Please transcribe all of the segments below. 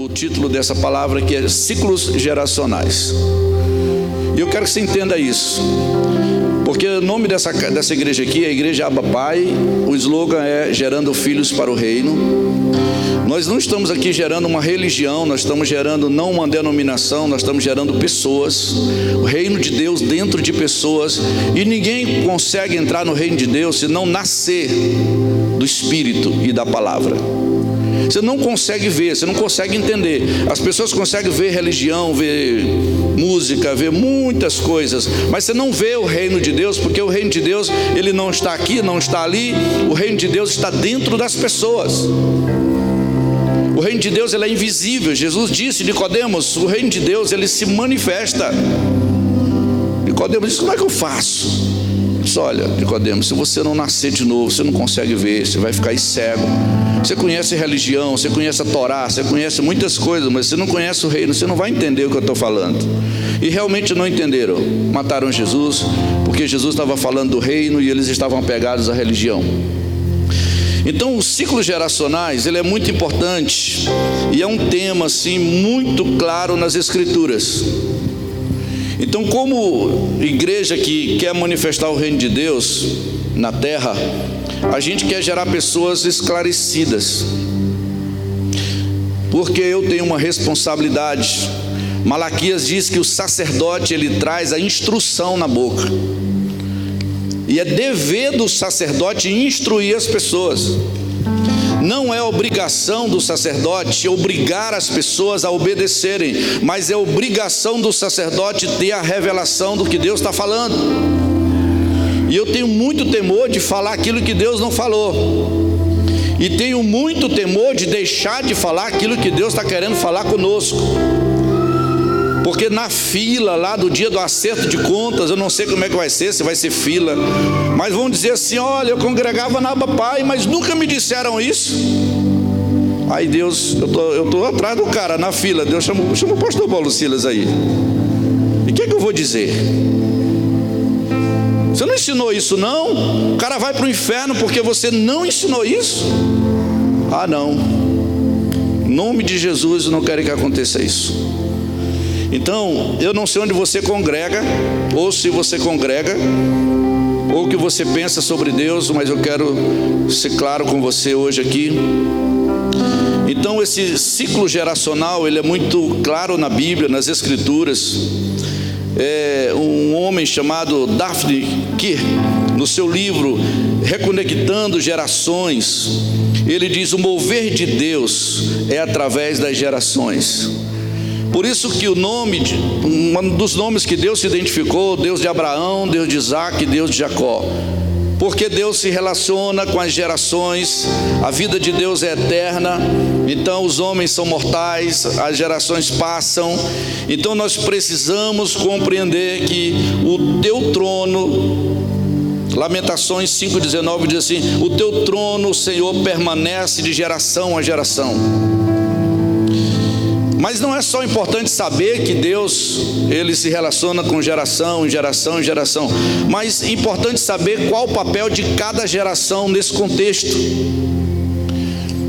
título dessa palavra, que é ciclos geracionais. E eu quero que você entenda isso, porque o nome dessa igreja aqui é a Igreja Abba Pai. O slogan é gerando filhos para o reino. Nós não estamos aqui gerando uma religião, nós estamos gerando não uma denominação, nós estamos gerando pessoas, o reino de Deus dentro de pessoas. E ninguém consegue entrar no reino de Deus se não nascer do Espírito e da palavra. Você não consegue ver, você não consegue entender. As pessoas conseguem ver religião, ver música, ver muitas coisas, mas você não vê o reino de Deus, porque o reino de Deus, ele não está aqui, não está ali. O reino de Deus está dentro das pessoas. O reino de Deus, ele é invisível. Jesus disse, Nicodemos, o reino de Deus, ele se manifesta. Nicodemos disse, como é que eu faço? Disse, olha, Nicodemos, se você não nascer de novo, você não consegue ver, você vai ficar aí cego. Você conhece religião, você conhece a Torá, você conhece muitas coisas, mas você não conhece o reino, você não vai entender o que eu estou falando. E realmente não entenderam. Mataram Jesus, porque Jesus estava falando do reino e eles estavam apegados à religião. Então, os ciclos geracionais, ele é muito importante e é um tema assim muito claro nas Escrituras. Então, como igreja que quer manifestar o reino de Deus na terra, a gente quer gerar pessoas esclarecidas, porque eu tenho uma responsabilidade. Malaquias diz que o sacerdote, ele traz a instrução na boca, e é dever do sacerdote instruir as pessoas. Não é obrigação do sacerdote obrigar as pessoas a obedecerem, mas é obrigação do sacerdote ter a revelação do que Deus está falando. E eu tenho muito temor de falar aquilo que Deus não falou, e tenho muito temor de deixar de falar aquilo que Deus está querendo falar conosco. Porque na fila lá do dia do acerto de contas, eu não sei como é que vai ser, se vai ser fila, mas vão dizer assim, olha, eu congregava na Abba Pai, mas nunca me disseram isso. Aí Deus, eu estou atrás do cara na fila, Deus chama o pastor Paulo Silas aí. E o que eu vou dizer? Você não ensinou isso não? O cara vai para o inferno porque você não ensinou isso? Ah não, em nome de Jesus eu não quero que aconteça isso. Então, eu não sei onde você congrega, ou se você congrega, ou o que você pensa sobre Deus, mas eu quero ser claro com você hoje aqui. Então, esse ciclo geracional, ele é muito claro na Bíblia, nas Escrituras. Um homem chamado Daphne Keir, no seu livro Reconectando Gerações, ele diz, o mover de Deus é através das gerações. Por isso que um dos nomes que Deus se identificou, Deus de Abraão, Deus de Isaac, Deus de Jacó, porque Deus se relaciona com as gerações. A vida de Deus é eterna, então os homens são mortais, as gerações passam. Então nós precisamos compreender que o teu trono, Lamentações 5,19 diz assim, o teu trono, Senhor, permanece de geração a geração. Mas não é só importante saber que Deus, ele se relaciona com geração em geração em geração, mas é importante saber qual o papel de cada geração nesse contexto.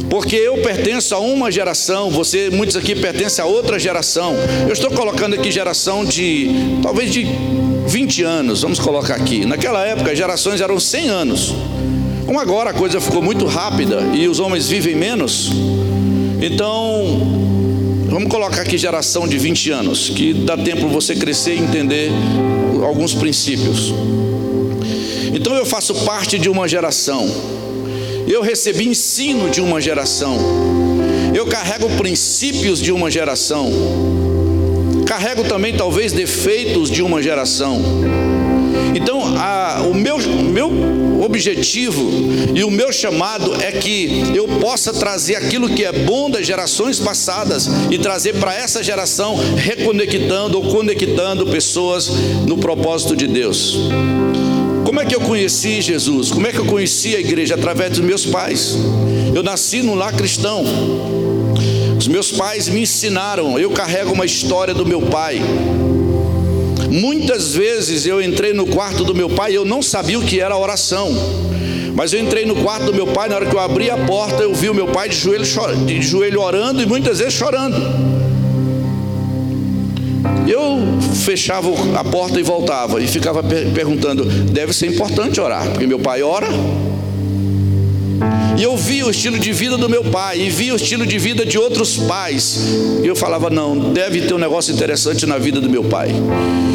Porque eu pertenço a uma geração, muitos aqui pertencem a outra geração. Eu estou colocando aqui geração talvez de 20 anos, vamos colocar aqui. Naquela época as gerações eram 100 anos. Como agora a coisa ficou muito rápida e os homens vivem menos, então vamos colocar aqui geração de 20 anos, que dá tempo você crescer e entender alguns princípios. Então eu faço parte de uma geração, eu recebi ensino de uma geração, eu carrego princípios de uma geração, carrego também talvez defeitos de uma geração. Então o meu objetivo e o meu chamado é que eu possa trazer aquilo que é bom das gerações passadas e trazer para essa geração, reconectando ou conectando pessoas no propósito de Deus. Como é que eu conheci Jesus? Como é que eu conheci a igreja? Através dos meus pais. Eu nasci num lar cristão. Os meus pais me ensinaram, eu carrego uma história do meu pai. Muitas vezes eu entrei no quarto do meu pai e eu não sabia o que era oração, Mas eu entrei no quarto do meu pai, na hora que eu abri a porta, eu vi o meu pai de joelho orando e muitas vezes chorando. Eu fechava a porta e voltava e ficava perguntando: deve ser importante orar, porque meu pai ora. E eu via o estilo de vida do meu pai e via o estilo de vida de outros pais, e eu falava: não, deve ter um negócio interessante na vida do meu pai.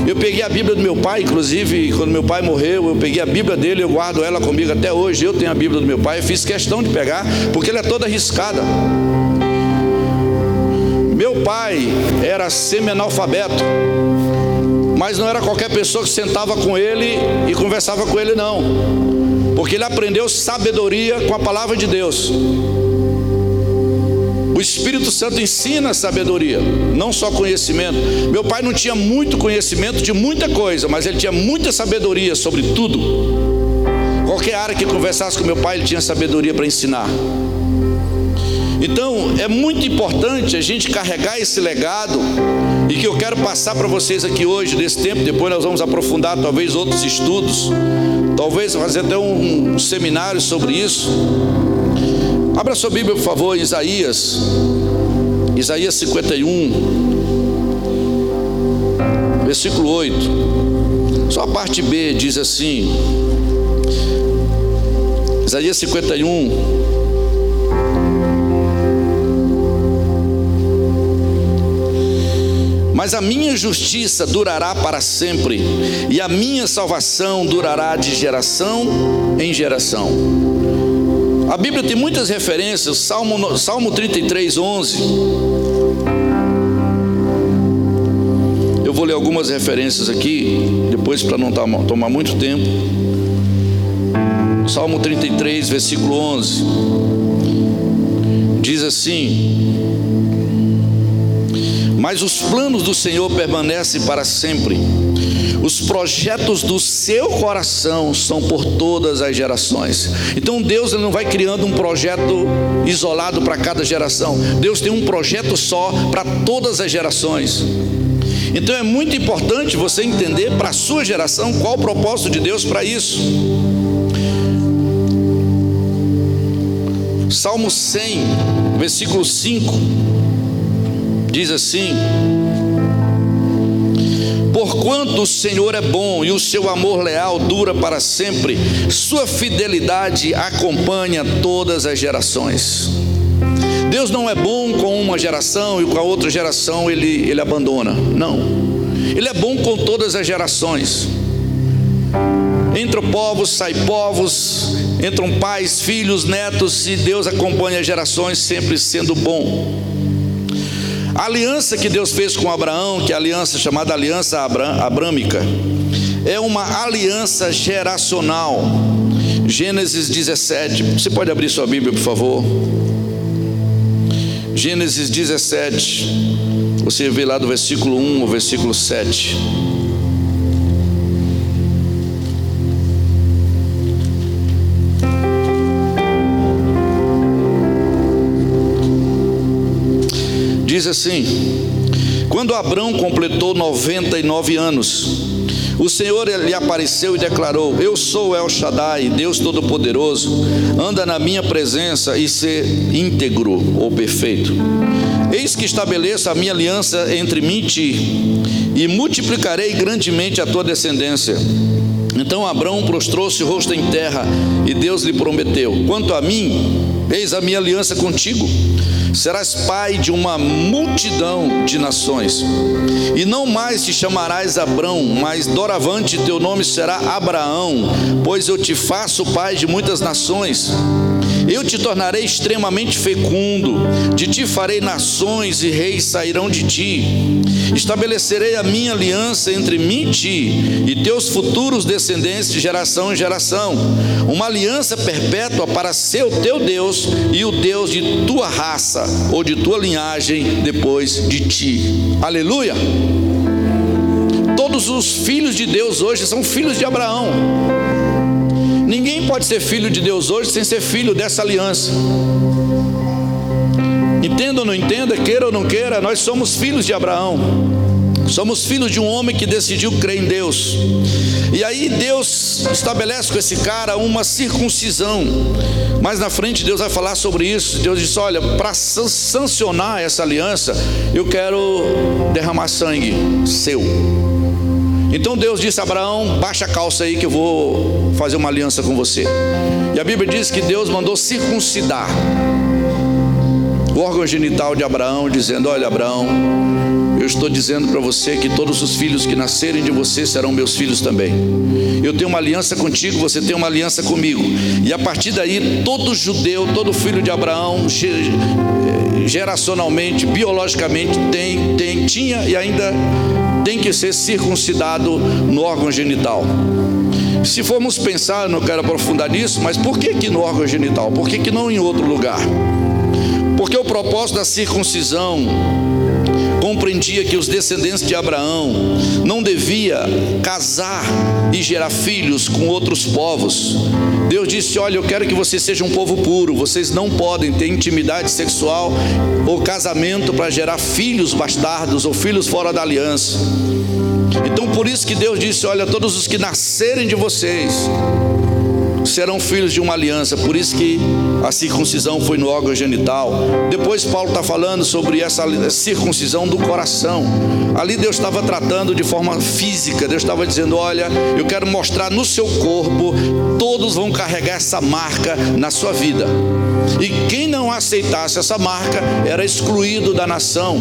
Eu peguei a Bíblia do meu pai, inclusive quando meu pai morreu, eu peguei a Bíblia dele, eu guardo ela comigo até hoje. Eu tenho a Bíblia do meu pai, eu fiz questão de pegar, porque ela é toda riscada. Meu pai era semi-analfabeto, mas não era qualquer pessoa que sentava com ele e conversava com ele, não, porque ele aprendeu sabedoria com a palavra de Deus. O Espírito Santo ensina sabedoria, não só conhecimento. Meu pai não tinha muito conhecimento de muita coisa, mas ele tinha muita sabedoria sobre tudo. Qualquer área que conversasse com meu pai, ele tinha sabedoria para ensinar. Então é muito importante a gente carregar esse legado, e que eu quero passar para vocês aqui hoje, nesse tempo. Depois nós vamos aprofundar talvez outros estudos, talvez fazer até um seminário sobre isso. Abra sua Bíblia, por favor, em Isaías 51, versículo 8. Só a parte B diz assim, Isaías 51, mas a minha justiça durará para sempre, e a minha salvação durará de geração em geração. A Bíblia tem muitas referências. Salmo 33, 11. Eu vou ler algumas referências aqui, depois, para não tomar muito tempo. Salmo 33, versículo 11, diz assim: mas os planos do Senhor permanecem para sempre, os projetos do seu coração são por todas as gerações. Então Deus, ele não vai criando um projeto isolado para cada geração. Deus tem um projeto só para todas as gerações. Então é muito importante você entender para a sua geração qual o propósito de Deus para isso. Salmo 100, versículo 5, diz assim: porquanto o Senhor é bom e o seu amor leal dura para sempre, sua fidelidade acompanha todas as gerações. Deus não é bom com uma geração e com a outra geração ele abandona. Não, Ele é bom com todas as gerações. Entram povos, saem povos, entram pais, filhos, netos, e Deus acompanha as gerações, sempre sendo bom. A aliança que Deus fez com Abraão, que é a aliança chamada aliança abrâmica, é uma aliança geracional. Gênesis 17, você pode abrir sua Bíblia, por favor? Gênesis 17, você vê lá do versículo 1 ao versículo 7. Diz assim: quando Abrão completou 99 anos, o Senhor lhe apareceu e declarou: eu sou El Shaddai, Deus Todo-Poderoso, anda na minha presença e ser íntegro ou perfeito. Eis que estabeleço a minha aliança entre mim e ti, e multiplicarei grandemente a tua descendência. Então Abrão prostrou-se o rosto em terra, e Deus lhe prometeu: quanto a mim, eis a minha aliança contigo. Serás pai de uma multidão de nações, e não mais te chamarás Abrão, mas doravante teu nome será Abraão, pois eu te faço pai de muitas nações. Eu te tornarei extremamente fecundo, de ti farei nações e reis sairão de ti. Estabelecerei a minha aliança entre mim e ti e teus futuros descendentes de geração em geração, uma aliança perpétua para ser o teu Deus e o Deus de tua raça ou de tua linhagem depois de ti. Aleluia! Todos os filhos de Deus hoje são filhos de Abraão. Ninguém pode ser filho de Deus hoje sem ser filho dessa aliança. Entenda ou não entenda, queira ou não queira, nós somos filhos de Abraão. Somos filhos de um homem que decidiu crer em Deus. E aí Deus estabelece com esse cara uma circuncisão. Mais na frente Deus vai falar sobre isso. Deus disse: olha, para sancionar essa aliança, eu quero derramar sangue seu. Então Deus disse a Abraão: baixa a calça aí que eu vou fazer uma aliança com você. E a Bíblia diz que Deus mandou circuncidar o órgão genital de Abraão, dizendo: olha, Abraão, eu estou dizendo para você que todos os filhos que nascerem de você serão meus filhos também. Eu tenho uma aliança contigo, você tem uma aliança comigo. E a partir daí, todo judeu, todo filho de Abraão, geracionalmente, biologicamente, tinha e ainda tem que ser circuncidado no órgão genital. Se formos pensar, eu não quero aprofundar nisso, mas por que no órgão genital? Por que não em outro lugar? Porque o propósito da circuncisão compreendia que os descendentes de Abraão não devia casar e gerar filhos com outros povos. Deus disse: olha, eu quero que vocês sejam um povo puro, vocês não podem ter intimidade sexual ou casamento para gerar filhos bastardos ou filhos fora da aliança. Então por isso que Deus disse: olha, todos os que nascerem de vocês serão filhos de uma aliança. Por isso que a circuncisão foi no órgão genital. Depois Paulo está falando sobre essa circuncisão do coração. Ali Deus estava tratando de forma física. Deus estava dizendo: olha, eu quero mostrar no seu corpo, todos vão carregar essa marca na sua vida, e quem não aceitasse essa marca era excluído da nação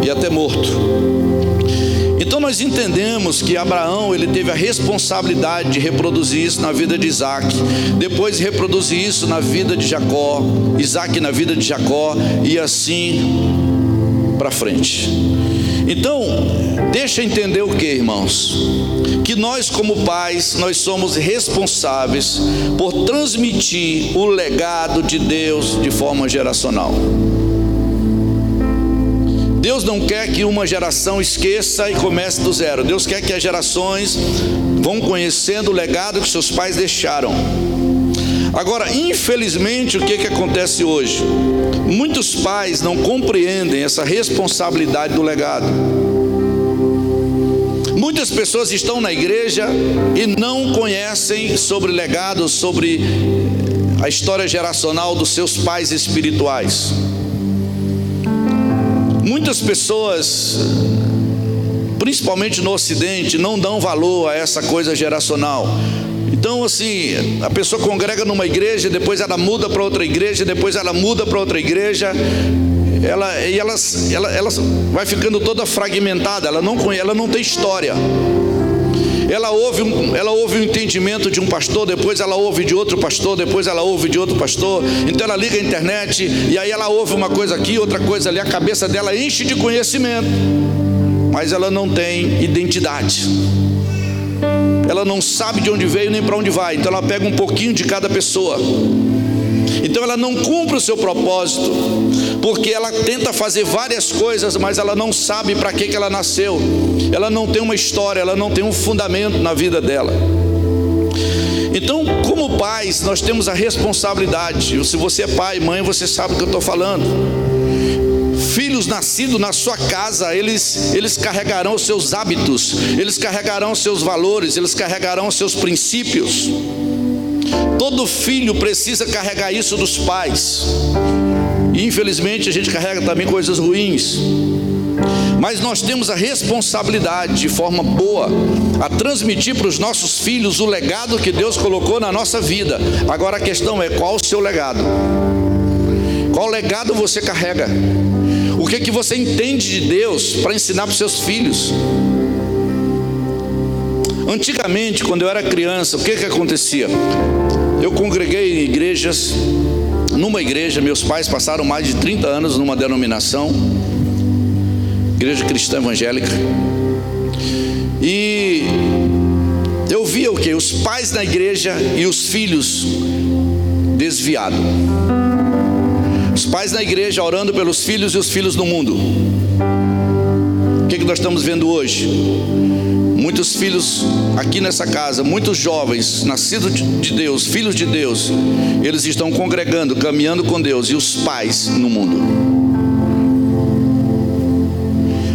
e até morto. Então nós entendemos que Abraão, ele teve a responsabilidade de reproduzir isso na vida de Isaac, depois reproduzir isso na vida de Jacó, Isaac na vida de Jacó, e assim para frente. Então, deixa eu entender o que, irmãos? Que nós como pais, nós somos responsáveis por transmitir o legado de Deus de forma geracional. Deus não quer que uma geração esqueça e comece do zero. Deus quer que as gerações vão conhecendo o legado que seus pais deixaram. Agora, infelizmente, o que acontece hoje? Muitos pais não compreendem essa responsabilidade do legado. Muitas pessoas estão na igreja e não conhecem sobre legado, sobre a história geracional dos seus pais espirituais. Muitas pessoas, principalmente no Ocidente, não dão valor a essa coisa geracional. Então, assim, a pessoa congrega numa igreja, depois ela muda para outra igreja, depois ela muda para outra igreja, ela vai ficando toda fragmentada, ela não tem história. Ela ouve o entendimento de um pastor, depois ela ouve de outro pastor, depois ela ouve de outro pastor. Então ela liga a internet e aí ela ouve uma coisa aqui, outra coisa ali. A cabeça dela enche de conhecimento, mas ela não tem identidade. Ela não sabe de onde veio nem para onde vai. Então ela pega um pouquinho de cada pessoa. Então ela não cumpre o seu propósito, porque ela tenta fazer várias coisas, mas ela não sabe para que ela nasceu. Ela não tem uma história, ela não tem um fundamento na vida dela. Então, como pais, nós temos a responsabilidade. Se você é pai, mãe, você sabe o que eu estou falando. Filhos nascidos na sua casa, eles carregarão os seus hábitos, eles carregarão os seus valores, eles carregarão os seus princípios. Todo filho precisa carregar isso dos pais. E infelizmente a gente carrega também coisas ruins. Mas nós temos a responsabilidade, de forma boa, a transmitir para os nossos filhos o legado que Deus colocou na nossa vida. Agora a questão é: qual o seu legado? Qual legado você carrega? O que você entende de Deus para ensinar para os seus filhos? Antigamente, quando eu era criança, o que acontecia? Eu congreguei em igrejas. Numa igreja, meus pais passaram mais de 30 anos numa denominação, igreja cristã evangélica, e eu via o que? Os pais na igreja e os filhos desviados. Os pais na igreja orando pelos filhos e os filhos no mundo. O que nós estamos vendo hoje? muitos filhos aqui nessa casa, muitos jovens, nascidos de Deus, filhos de Deus, eles estão congregando, caminhando com Deus, e os pais no mundo.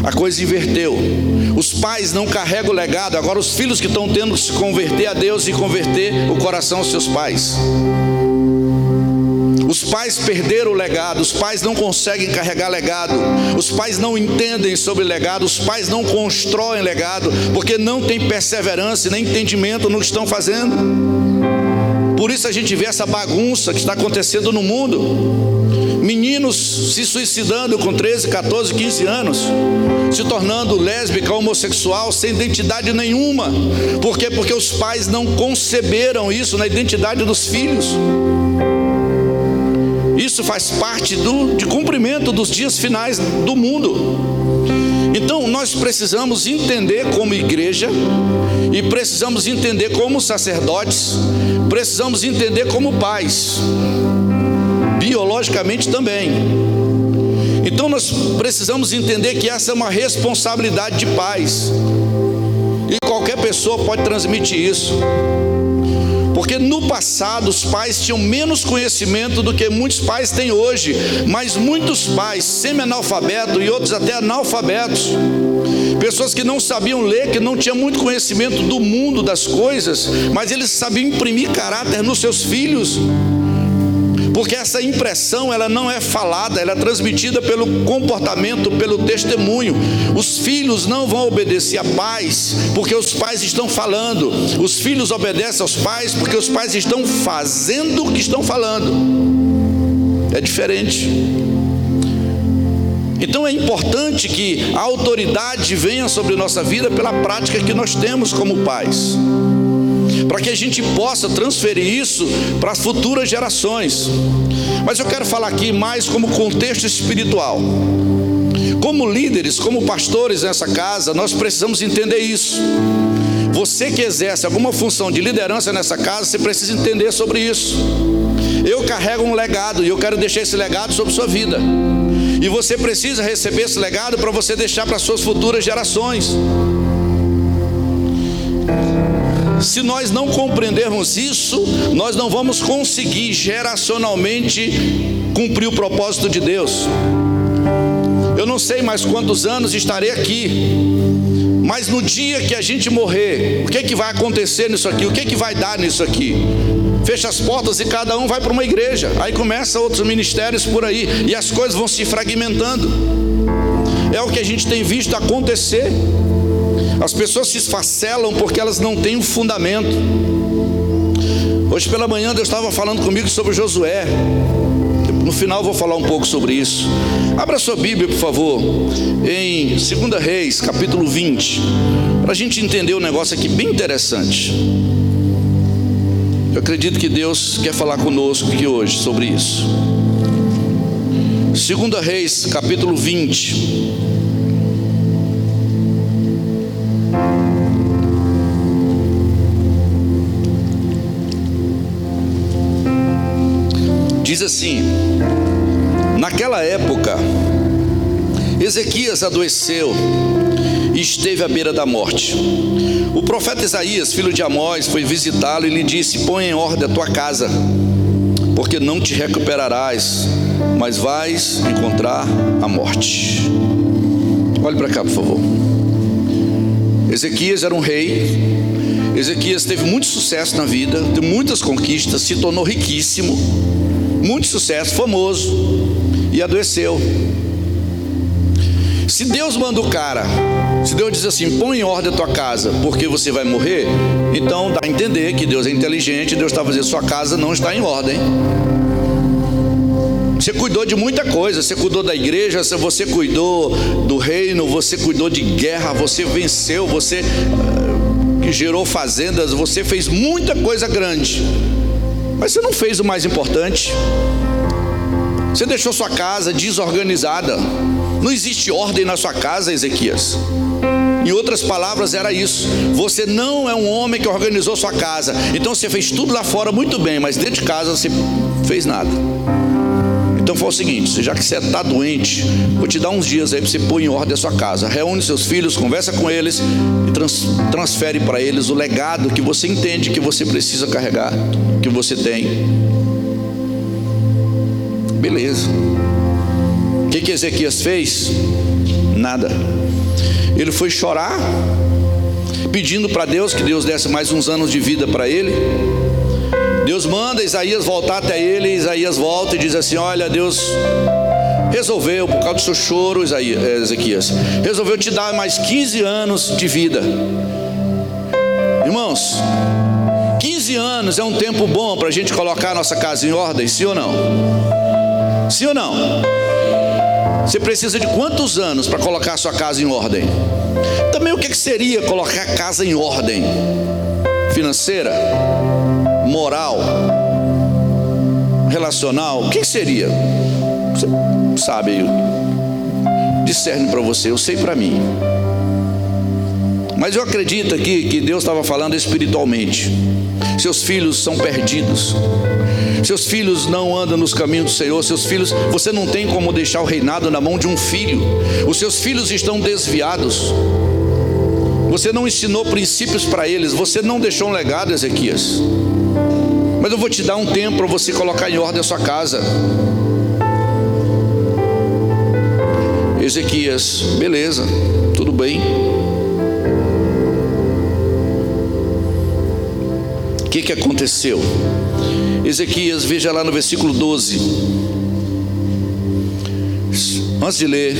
A coisa inverteu. Os pais não carregam o legado, agora os filhos que estão tendo que se converter a Deus e converter o coração aos seus pais. Os pais perderam o legado, os pais não conseguem carregar legado, os pais não entendem sobre legado, os pais não constroem legado, porque não tem perseverança e nem entendimento no que estão fazendo. Por isso a gente vê essa bagunça que está acontecendo no mundo. Meninos se suicidando com 13, 14, 15 anos, se tornando lésbica, homossexual, sem identidade nenhuma. Por quê? Porque os pais não conceberam isso na identidade dos filhos. Isso faz parte de cumprimento dos dias finais do mundo. Então nós precisamos entender como igreja, e precisamos entender como sacerdotes, precisamos entender como pais, biologicamente também. Então nós precisamos entender que essa é uma responsabilidade de pais, e qualquer pessoa pode transmitir isso. Porque no passado os pais tinham menos conhecimento do que muitos pais têm hoje, mas muitos pais semi-analfabetos e outros até analfabetos, pessoas que não sabiam ler, que não tinham muito conhecimento do mundo, das coisas, mas eles sabiam imprimir caráter nos seus filhos. Porque essa impressão, ela não é falada, ela é transmitida pelo comportamento, pelo testemunho. Os filhos não vão obedecer a pais porque os pais estão falando. Os filhos obedecem aos pais porque os pais estão fazendo o que estão falando. É diferente. Então é importante que a autoridade venha sobre nossa vida pela prática que nós temos como pais, para que a gente possa transferir isso para as futuras gerações. Mas eu quero falar aqui mais como contexto espiritual. Como líderes, como pastores nessa casa, nós precisamos entender isso. Você que exerce alguma função de liderança nessa casa, você precisa entender sobre isso. Eu carrego um legado e eu quero deixar esse legado sobre sua vida. E você precisa receber esse legado para você deixar para as suas futuras gerações. Se nós não compreendermos isso, nós não vamos conseguir geracionalmente cumprir o propósito de Deus. Eu não sei mais quantos anos estarei aqui, mas no dia que a gente morrer, o que é que vai acontecer nisso aqui? O que é que vai dar nisso aqui? Fecha as portas e cada um vai para uma igreja. Aí começa outros ministérios por aí, e as coisas vão se fragmentando. É o que a gente tem visto acontecer. As pessoas se esfacelam porque elas não têm um fundamento. Hoje pela manhã Deus estava falando comigo sobre Josué. No final eu vou falar um pouco sobre isso. Abra sua Bíblia, por favor, em 2 Reis, capítulo 20, para a gente entender um negócio aqui bem interessante. Eu acredito que Deus quer falar conosco aqui hoje sobre isso. 2 Reis, capítulo 20. Diz assim: naquela época, Ezequias adoeceu e esteve à beira da morte. O profeta Isaías, filho de Amós, foi visitá-lo e lhe disse: põe em ordem a tua casa, porque não te recuperarás, mas vais encontrar a morte. Olhe para cá, por favor. Ezequias era um rei. Ezequias teve muito sucesso na vida, teve muitas conquistas, se tornou riquíssimo, muito sucesso, famoso, e adoeceu. Se Deus manda o cara, se Deus diz assim: põe em ordem a tua casa, porque você vai morrer, então dá a entender que Deus é inteligente. Deus está fazendo, sua casa não está em ordem. Você cuidou de muita coisa, você cuidou da igreja, você cuidou do reino, você cuidou de guerra, você venceu, você que gerou fazendas, você fez muita coisa grande, mas você não fez o mais importante. Você deixou sua casa desorganizada. Não existe ordem na sua casa, Ezequias. Em outras palavras, era isso: você não é um homem que organizou sua casa. Então você fez tudo lá fora muito bem, mas dentro de casa você fez nada. Então falou o seguinte: já que você está doente, vou te dar uns dias aí para você pôr em ordem a sua casa. Reúne seus filhos, conversa com eles e transfere para eles o legado que você entende que você precisa carregar, que você tem. Beleza. O que Ezequias fez? Nada. Ele foi chorar, pedindo para Deus que Deus desse mais uns anos de vida para ele. Deus manda Isaías voltar até ele. Isaías volta e diz assim: olha, Deus resolveu, por causa do seu choro, Ezequias, resolveu te dar mais 15 anos de vida. Irmãos, 15 anos é um tempo bom para a gente colocar a nossa casa em ordem, sim ou não? Sim ou não? Você precisa de quantos anos para colocar a sua casa em ordem? Também o que seria colocar a casa em ordem? Financeira? Moral? Relacional? O que seria? Você sabe, discerne para você, eu sei para mim. Mas eu acredito aqui que Deus estava falando espiritualmente. Seus filhos são perdidos, seus filhos não andam nos caminhos do Senhor. Seus filhos, você não tem como deixar o reinado na mão de um filho. Os seus filhos estão desviados. Você não ensinou princípios para eles. Você não deixou um legado, Ezequias. Mas eu vou te dar um tempo para você colocar em ordem a sua casa. Ezequias, beleza, tudo bem. O que aconteceu? Ezequias, veja lá no versículo 12. Antes de ler,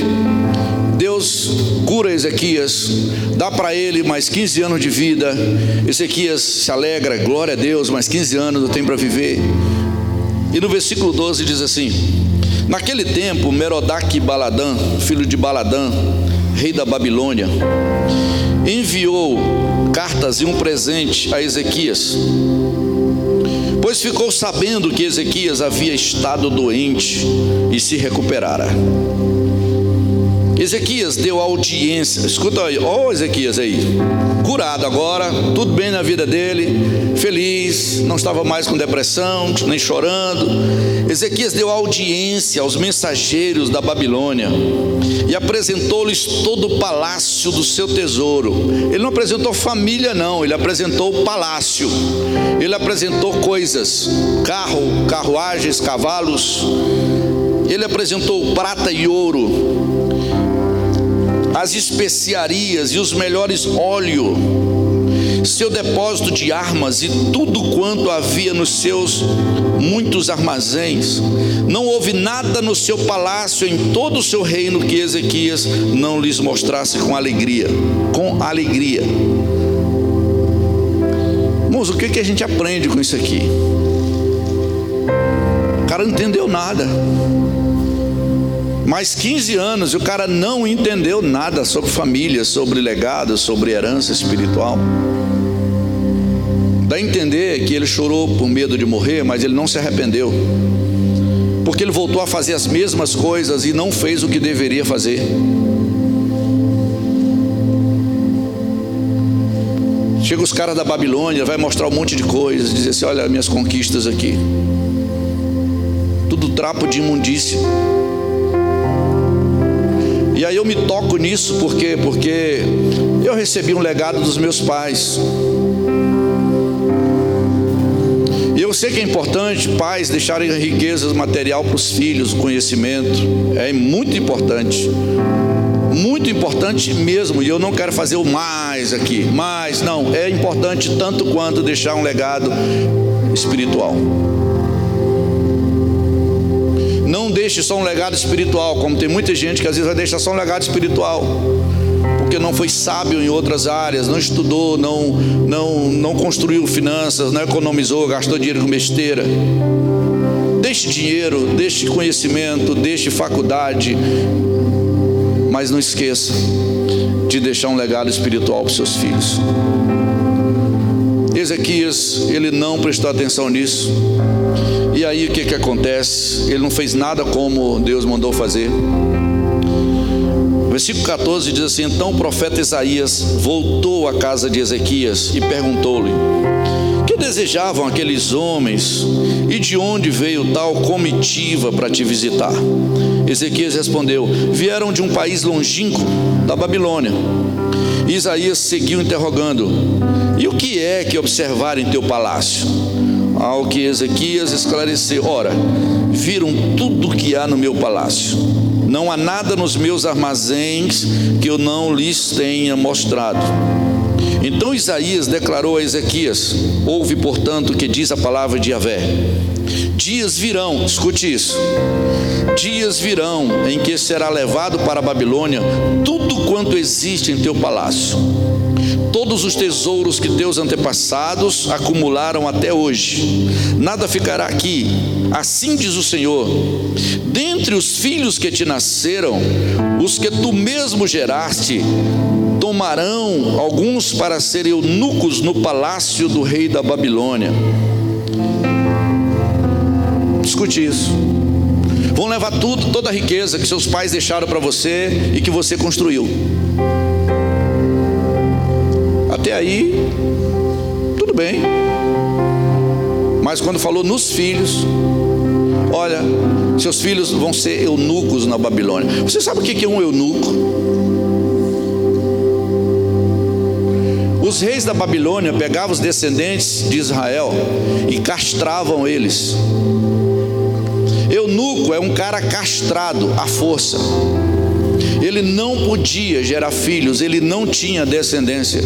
Deus cura Ezequias, dá para ele mais 15 anos de vida. Ezequias se alegra, glória a Deus, mais 15 anos eu tenho para viver. E no versículo 12 diz assim: naquele tempo, Merodach-Baladã, filho de Baladã, rei da Babilônia, enviou cartas e um presente a Ezequias, pois ficou sabendo que Ezequias havia estado doente e se recuperara. Ezequias deu audiência. Escuta aí, ó Ezequias aí, curado agora, tudo bem na vida dele, feliz, não estava mais com depressão, nem chorando. Ezequias deu audiência aos mensageiros da Babilônia e apresentou-lhes todo o palácio do seu tesouro. Ele não apresentou família não, ele apresentou o palácio. Ele apresentou coisas, carruagens, cavalos. Ele apresentou prata e ouro, as especiarias e os melhores óleos, seu depósito de armas e tudo quanto havia nos seus muitos armazéns. Não houve nada no seu palácio, em todo o seu reino, que Ezequias não lhes mostrasse com alegria. Com alegria. Irmãos, o que a gente aprende com isso aqui? O cara não entendeu nada. Mais 15 anos e o cara não entendeu nada sobre família, sobre legado, sobre herança espiritual. Dá a entender que ele chorou por medo de morrer, mas ele não se arrependeu, porque ele voltou a fazer as mesmas coisas e não fez o que deveria fazer. Chega os caras da Babilônia, vai mostrar um monte de coisas, diz assim: olha minhas conquistas aqui, tudo trapo de imundícia. E aí eu me toco nisso porque eu recebi um legado dos meus pais. E eu sei que é importante pais deixarem riquezas material para os filhos, o conhecimento. É muito importante mesmo. E eu não quero fazer o mais aqui, mas não, é importante tanto quanto deixar um legado espiritual. Não deixe só um legado espiritual, como tem muita gente que às vezes vai deixar só um legado espiritual, porque não foi sábio em outras áreas, não estudou, não construiu finanças, não economizou, gastou dinheiro com besteira. Deixe dinheiro, deixe conhecimento, deixe faculdade, mas não esqueça de deixar um legado espiritual para os seus filhos. Ezequias, ele não prestou atenção nisso. E aí o que acontece? Ele não fez nada como Deus mandou fazer. Versículo 14 diz assim: então o profeta Isaías voltou à casa de Ezequias e perguntou-lhe: que desejavam aqueles homens? E de onde veio tal comitiva para te visitar? Ezequias respondeu: vieram de um país longínquo, da Babilônia. Isaías seguiu interrogando: e o que é que observaram em teu palácio? Ao que Ezequias esclareceu: ora, viram tudo o que há no meu palácio. Não há nada nos meus armazéns que eu não lhes tenha mostrado. Então Isaías declarou a Ezequias: ouve, portanto, o que diz a palavra de Yahvé. Dias virão, escute isso, dias virão em que será levado para a Babilônia tudo quanto existe em teu palácio, todos os tesouros que teus antepassados acumularam até hoje, nada ficará aqui. Assim diz o Senhor: dentre os filhos que te nasceram, os que tu mesmo geraste, tomarão alguns para serem eunucos no palácio do rei da Babilônia. Escute isso. Vão levar tudo, toda a riqueza que seus pais deixaram para você e que você construiu. Até aí, tudo bem. Mas quando falou nos filhos, olha, seus filhos vão ser eunucos na Babilônia. Você sabe o que é um eunuco? Os reis da Babilônia pegavam os descendentes de Israel e castravam eles. Eunuco é um cara castrado à força. Ele não podia gerar filhos, ele não tinha descendência.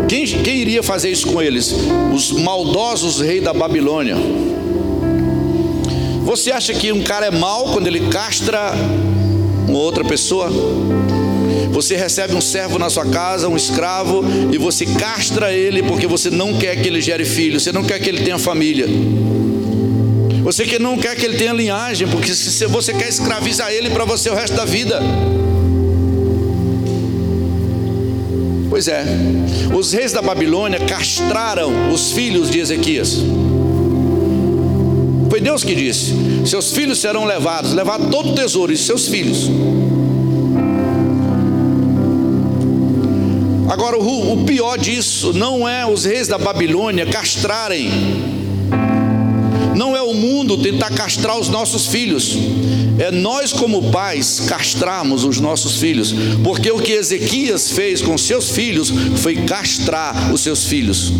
Quem iria fazer isso com eles? Os maldosos reis da Babilônia. Você acha que um cara é mau quando ele castra uma outra pessoa? Você recebe um servo na sua casa, um escravo, e você castra ele porque você não quer que ele gere filho, você não quer que ele tenha família, você que não quer que ele tenha linhagem, porque você quer escravizar ele para você o resto da vida. Pois é, os reis da Babilônia castraram os filhos de Ezequias. Foi Deus que disse: seus filhos serão levados, levar todo o tesouro de seus filhos. Agora, o pior disso não é os reis da Babilônia castrarem, não é o mundo tentar castrar os nossos filhos, é nós como pais castrarmos os nossos filhos, porque o que Ezequias fez com seus filhos foi castrar os seus filhos.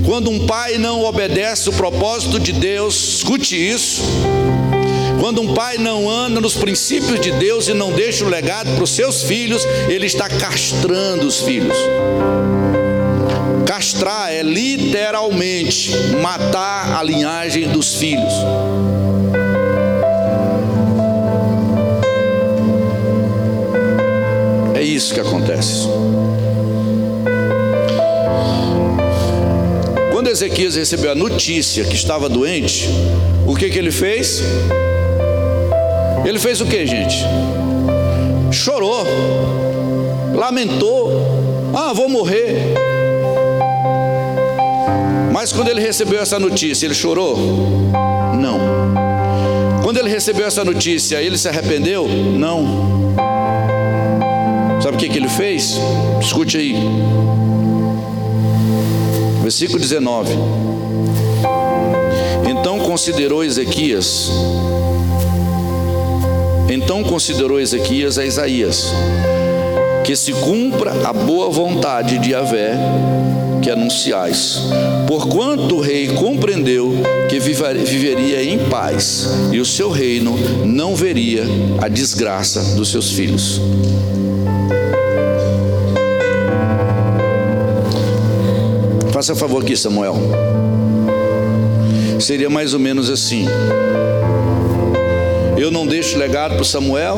Quando um pai não obedece o propósito de Deus, escute isso, quando um pai não anda nos princípios de Deus e não deixa o legado para os seus filhos, ele está castrando os filhos. Castrar é literalmente matar a linhagem dos filhos. É isso que acontece. Quando Ezequias recebeu a notícia que estava doente, o que ele fez? Ele fez o que, gente? Chorou, lamentou: ah, vou morrer. Mas quando ele recebeu essa notícia, ele chorou? Não. Quando ele recebeu essa notícia, ele se arrependeu? Não. Sabe o que ele fez? Escute aí, versículo 19. Então considerou Ezequias a Isaías, que se cumpra a boa vontade de Yahvé que anunciais, porquanto o rei compreendeu que viveria em paz e o seu reino não veria a desgraça dos seus filhos. Faça favor aqui, Samuel. Seria mais ou menos assim: eu não deixo legado para o Samuel,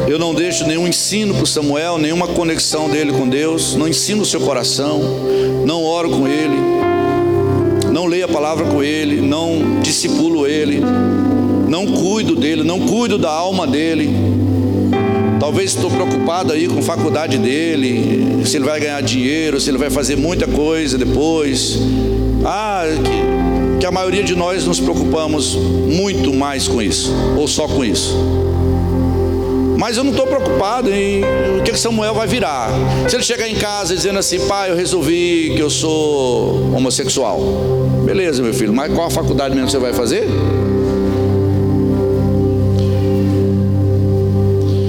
eu não deixo nenhum ensino para o Samuel, nenhuma conexão dele com Deus, não ensino o seu coração, não oro com ele, não leio a palavra com ele, não discipulo ele, não cuido dele, não cuido da alma dele. Talvez estou preocupado aí com a faculdade dele, se ele vai ganhar dinheiro, se ele vai fazer muita coisa depois. que a maioria de nós nos preocupamos muito mais com isso, ou só com isso. Mas eu não estou preocupado em o que Samuel vai virar. Se ele chegar em casa dizendo assim: pai, eu resolvi que eu sou homossexual. Beleza, meu filho, mas qual a faculdade mesmo você vai fazer?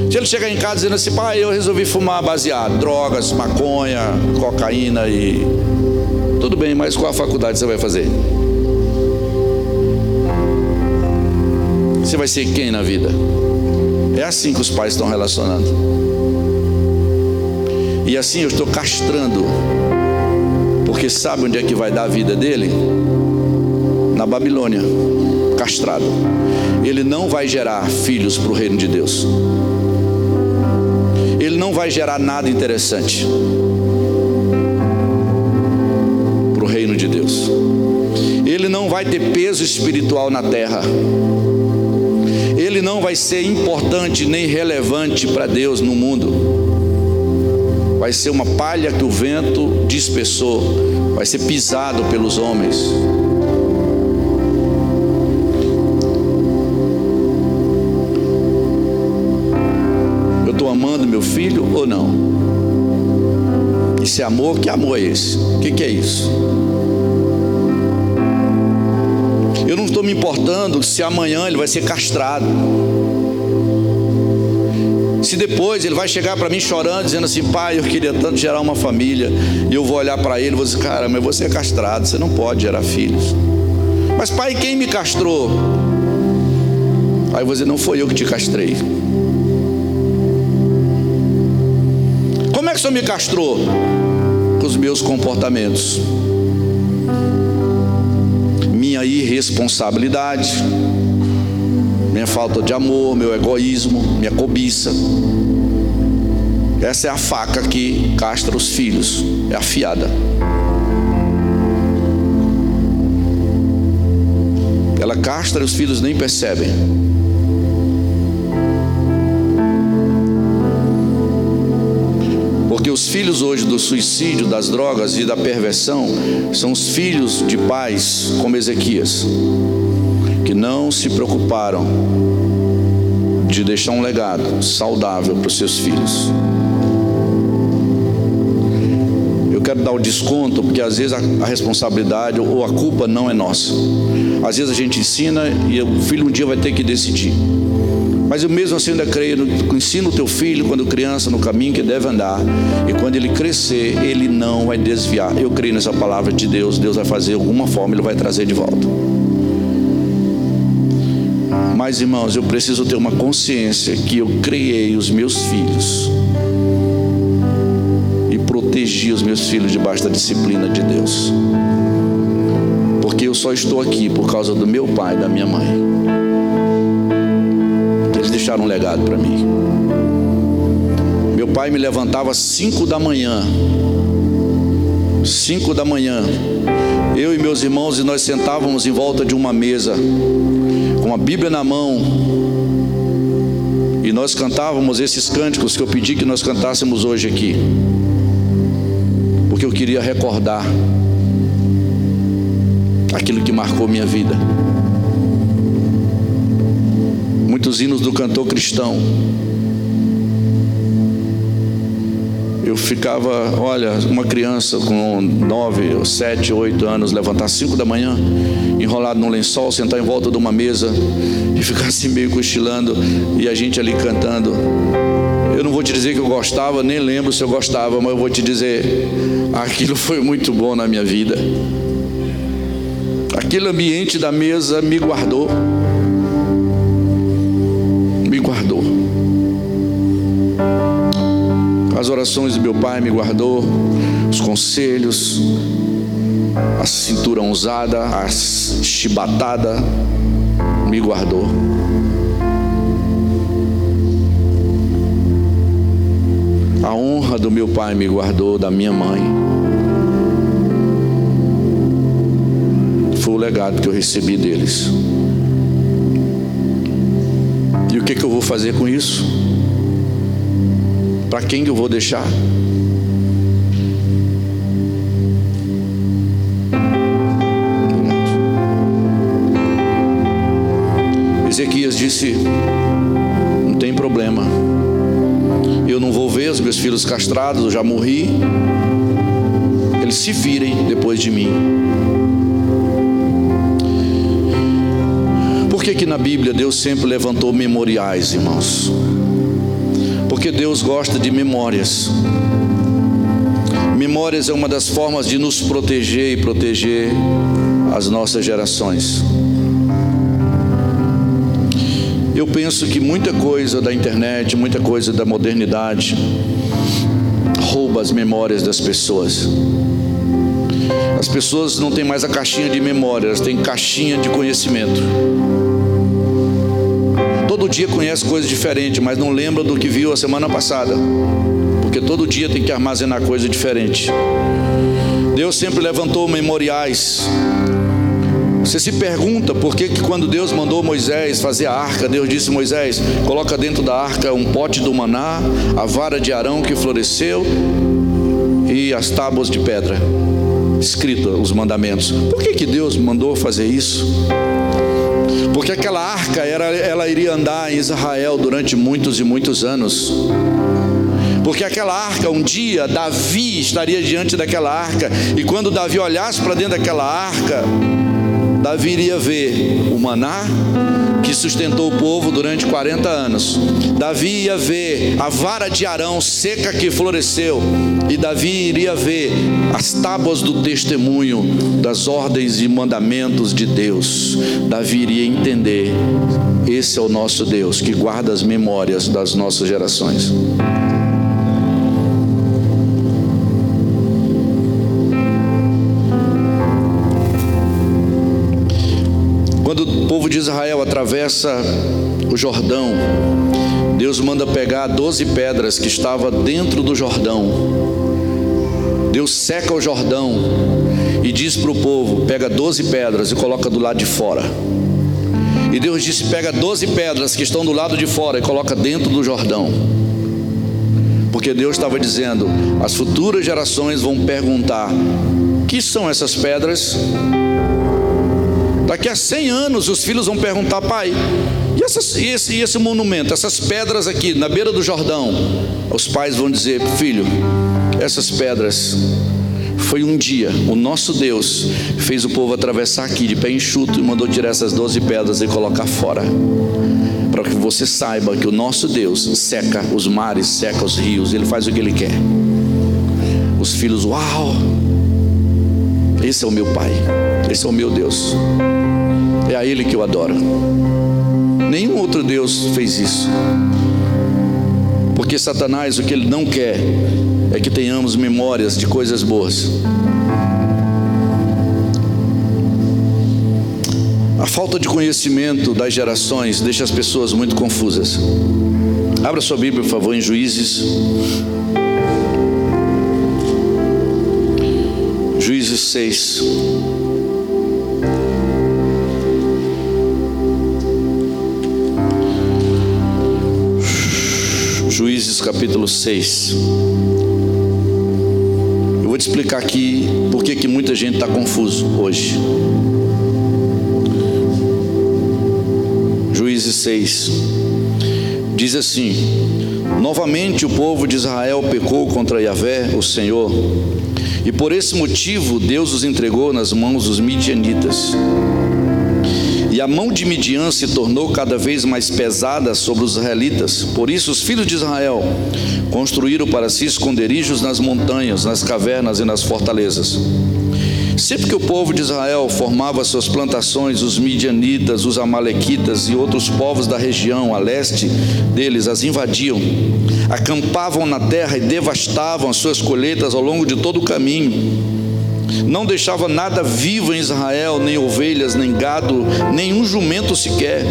Se ele chegar em casa dizendo assim: pai, eu resolvi fumar baseado, drogas, maconha, cocaína e... Tudo bem, mas qual a faculdade você vai fazer? Você vai ser quem na vida? É assim que os pais estão relacionando. E assim eu estou castrando, porque sabe onde é que vai dar a vida dele? Na Babilônia, castrado. Ele não vai gerar filhos para o reino de Deus. Ele não vai gerar nada interessante para o reino de Deus. Ele não vai ter peso espiritual na terra. Ele não vai ser importante nem relevante para Deus no mundo. Vai ser uma palha que o vento dispersou. Vai ser pisado pelos homens. Eu estou amando meu filho ou não? Esse amor, que amor é esse? O que é isso? Eu não estou me importando se amanhã ele vai ser castrado. Se depois ele vai chegar para mim chorando, dizendo assim: pai, eu queria tanto gerar uma família. E eu vou olhar para ele e vou dizer: cara, mas você é castrado, você não pode gerar filhos. Mas pai, quem me castrou? Aí eu vou dizer: não foi eu que te castrei. Como é que o Senhor me castrou? Com os meus comportamentos, minha irresponsabilidade, minha falta de amor, meu egoísmo, minha cobiça. Essa é a faca que castra os filhos, é afiada. Ela castra e os filhos nem percebem. Porque os filhos hoje do suicídio, das drogas e da perversão são os filhos de pais como Ezequias, que não se preocuparam de deixar um legado saudável para os seus filhos. Eu quero dar o desconto, porque às vezes a responsabilidade ou a culpa não é nossa. Às vezes a gente ensina e o filho um dia vai ter que decidir. Mas eu mesmo assim ainda creio, ensina o teu filho quando criança no caminho que deve andar, e quando ele crescer, ele não vai desviar. Eu creio nessa palavra de Deus. Deus vai fazer de alguma forma, ele vai trazer de volta. Mas irmãos, eu preciso ter uma consciência que eu criei os meus filhos e protegi os meus filhos debaixo da disciplina de Deus, porque eu só estou aqui por causa do meu pai e da minha mãe. Eles deixaram um legado para mim. Meu pai me levantava às 5 da manhã. 5 da manhã, eu e meus irmãos, e nós sentávamos em volta de uma mesa com a Bíblia na mão, e nós cantávamos esses cânticos que eu pedi que nós cantássemos hoje aqui, porque eu queria recordar aquilo que marcou minha vida. Muitos hinos do cantor cristão. Eu ficava, olha, uma criança com 9, 7, 8 anos, levantar 5 da manhã, enrolado num lençol, sentar em volta de uma mesa e ficar assim meio cochilando, e a gente ali cantando. Eu não vou te dizer que eu gostava, nem lembro se eu gostava, mas eu vou te dizer, aquilo foi muito bom na minha vida. Aquele ambiente da mesa me guardou. Me guardou. As orações do meu pai me guardou, os conselhos, a cintura usada, a chibatada, me guardou. A honra do meu pai me guardou, da minha mãe. Foi o legado que eu recebi deles. E o que eu vou fazer com isso? Para quem eu vou deixar? disse: não tem problema, eu não vou ver os meus filhos castrados, eu já morri, eles se virem depois de mim. Por que na Bíblia Deus sempre levantou memoriais, irmãos? Porque Deus gosta de memórias. Memórias é uma das formas de nos proteger e proteger as nossas gerações. Eu penso que muita coisa da internet, muita coisa da modernidade rouba as memórias das pessoas. As pessoas não têm mais a caixinha de memória, elas têm caixinha de conhecimento. Todo dia conhece coisa diferente, mas não lembra do que viu a semana passada, porque todo dia tem que armazenar coisa diferente. Deus sempre levantou memoriais. Você se pergunta por que quando Deus mandou Moisés fazer a arca, Deus disse: Moisés, coloca dentro da arca um pote do maná, a vara de Arão que floresceu e as tábuas de pedra, escrito os mandamentos. Por que Deus mandou fazer isso? Porque aquela arca ela iria andar em Israel durante muitos e muitos anos. Porque aquela arca, um dia Davi estaria diante daquela arca, e quando Davi olhasse para dentro daquela arca, Davi iria ver o maná que sustentou o povo durante 40 anos. Davi ia ver a vara de Arão seca que floresceu. E Davi iria ver as tábuas do testemunho das ordens e mandamentos de Deus. Davi iria entender: esse é o nosso Deus que guarda as memórias das nossas gerações. Quando o povo de Israel atravessa o Jordão, Deus manda pegar 12 pedras que estavam dentro do Jordão. Deus seca o Jordão e diz para o povo: pega 12 pedras e coloca do lado de fora. E Deus disse: pega 12 pedras que estão do lado de fora e coloca dentro do Jordão. Porque Deus estava dizendo: as futuras gerações vão perguntar: que são essas pedras? Daqui a 100 anos os filhos vão perguntar: pai, e esse monumento, essas pedras aqui na beira do Jordão? Os pais vão dizer: filho, essas pedras foi um dia o nosso Deus fez o povo atravessar aqui de pé enxuto e mandou tirar essas 12 pedras e colocar fora, para que você saiba que o nosso Deus seca os mares, seca os rios, Ele faz o que Ele quer. Os filhos: uau, esse é o meu pai, esse é o meu Deus, é a Ele que eu adoro. Nenhum outro Deus fez isso. Porque Satanás, o que ele não quer é que tenhamos memórias de coisas boas. A falta de conhecimento das gerações deixa as pessoas muito confusas. Abra sua Bíblia, por favor, em Juízes. Juízes 6. Juízes capítulo 6. Eu vou te explicar aqui por que muita gente está confuso hoje. Juízes 6 diz assim: novamente o povo de Israel pecou contra Yahvé, o Senhor, e por esse motivo Deus os entregou nas mãos dos midianitas. E a mão de Midian se tornou cada vez mais pesada sobre os israelitas. Por isso os filhos de Israel construíram para si esconderijos nas montanhas, nas cavernas e nas fortalezas. Sempre que o povo de Israel formava suas plantações, os midianitas, os amalequitas e outros povos da região a leste deles as invadiam, acampavam na terra e devastavam as suas colheitas ao longo de todo o caminho. Não deixava nada vivo em Israel, nem ovelhas, nem gado, nenhum jumento sequer.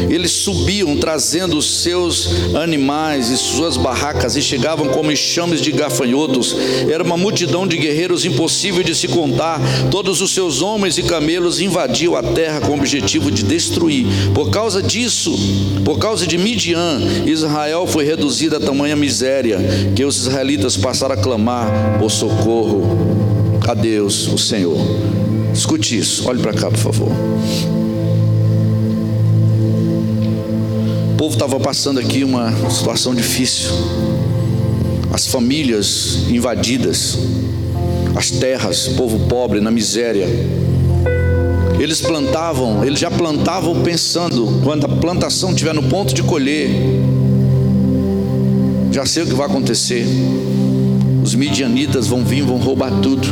Eles subiam trazendo os seus animais e suas barracas e chegavam como enxames de gafanhotos. Era uma multidão de guerreiros impossível de se contar. Todos os seus homens e camelos invadiam a terra com o objetivo de destruir. Por causa disso, por causa de Midian, Israel foi reduzido a tamanha miséria que os israelitas passaram a clamar por socorro a Deus, o Senhor. Escute isso, olhe para cá, por favor. povo estava passando aqui uma situação difícil. As famílias invadidas, as terras, povo pobre na miséria. Eles já plantavam pensando, quando a plantação estiver no ponto de colher, já sei o que vai acontecer. Os midianitas vão vir, vão roubar tudo.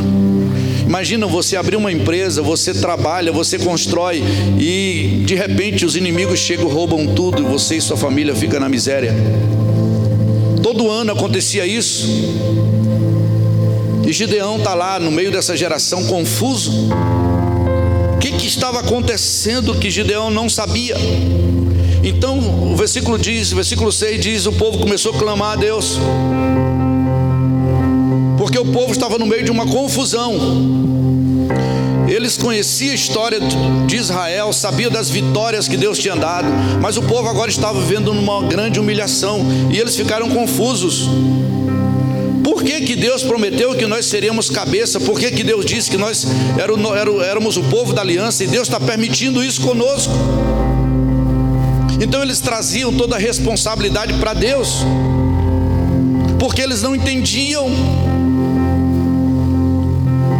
Imagina você abrir uma empresa, você trabalha, você constrói e de repente os inimigos chegam, roubam tudo e você e sua família ficam na miséria. Todo ano acontecia isso. E Gideão está lá no meio dessa geração confuso. O que estava acontecendo que Gideão não sabia? Então o versículo 6 diz: o povo começou a clamar a Deus, porque o povo estava no meio de uma confusão. Eles conheciam a história de Israel, sabiam das vitórias que Deus tinha dado, mas o povo agora estava vivendo numa grande humilhação, e eles ficaram confusos. Por que Deus prometeu que nós seríamos cabeça? Por que Deus disse que nós éramos o povo da aliança, e Deus está permitindo isso conosco? Então eles traziam toda a responsabilidade para Deus, porque eles não entendiam.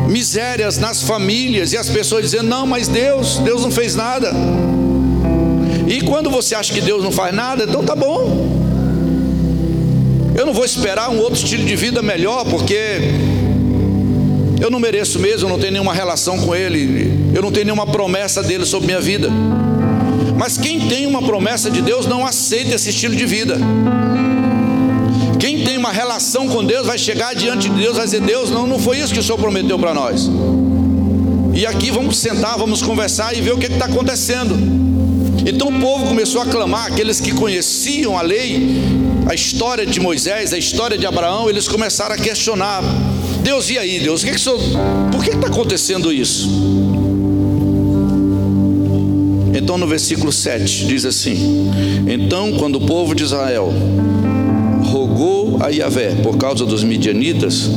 Misérias nas famílias, e as pessoas dizendo: não, mas Deus não fez nada. E quando você acha que Deus não faz nada, então tá bom, eu não vou esperar um outro estilo de vida melhor, porque eu não mereço mesmo, eu não tenho nenhuma relação com Ele, eu não tenho nenhuma promessa dEle sobre minha vida. Mas quem tem uma promessa de Deus não aceita esse estilo de vida. Quem tem uma relação com Deus vai chegar diante de Deus e vai dizer: Deus, não foi isso que o Senhor prometeu para nós. E aqui vamos sentar, vamos conversar e ver o que está acontecendo. Então o povo começou a clamar. Aqueles que conheciam a lei, a história de Moisés, a história de Abraão, eles começaram a questionar: Deus, e aí Deus, por que está acontecendo isso? Então no versículo 7 diz assim: então quando o povo de Israel rogou a Yahvé por causa dos midianitas,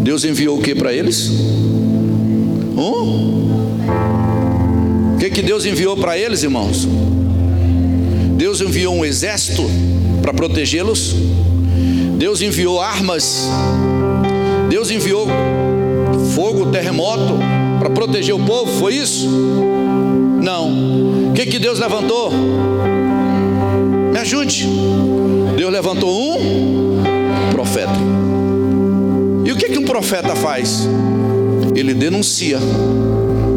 Deus enviou o que para eles? O que Deus enviou para eles, irmãos? Deus enviou um exército para protegê-los. Deus enviou armas. Deus enviou fogo, terremoto para proteger o povo, foi isso? Não. O que Deus levantou? Me ajude. Deus levantou um profeta. E o que um profeta faz? Ele denuncia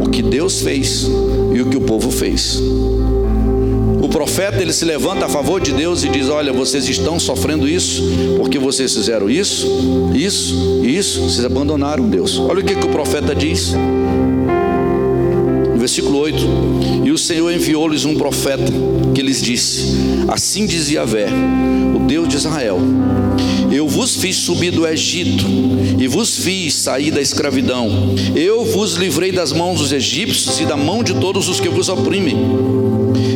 o que Deus fez e o que o povo fez. O profeta, ele se levanta a favor de Deus e diz: olha, vocês estão sofrendo isso porque vocês fizeram isso, vocês abandonaram Deus. Olha o que o profeta diz no versículo 8: e o Senhor enviou-lhes um profeta que lhes disse: assim diz Yahvé, o Deus de Israel, eu vos fiz subir do Egito e vos fiz sair da escravidão. Eu vos livrei das mãos dos egípcios e da mão de todos os que vos oprimem.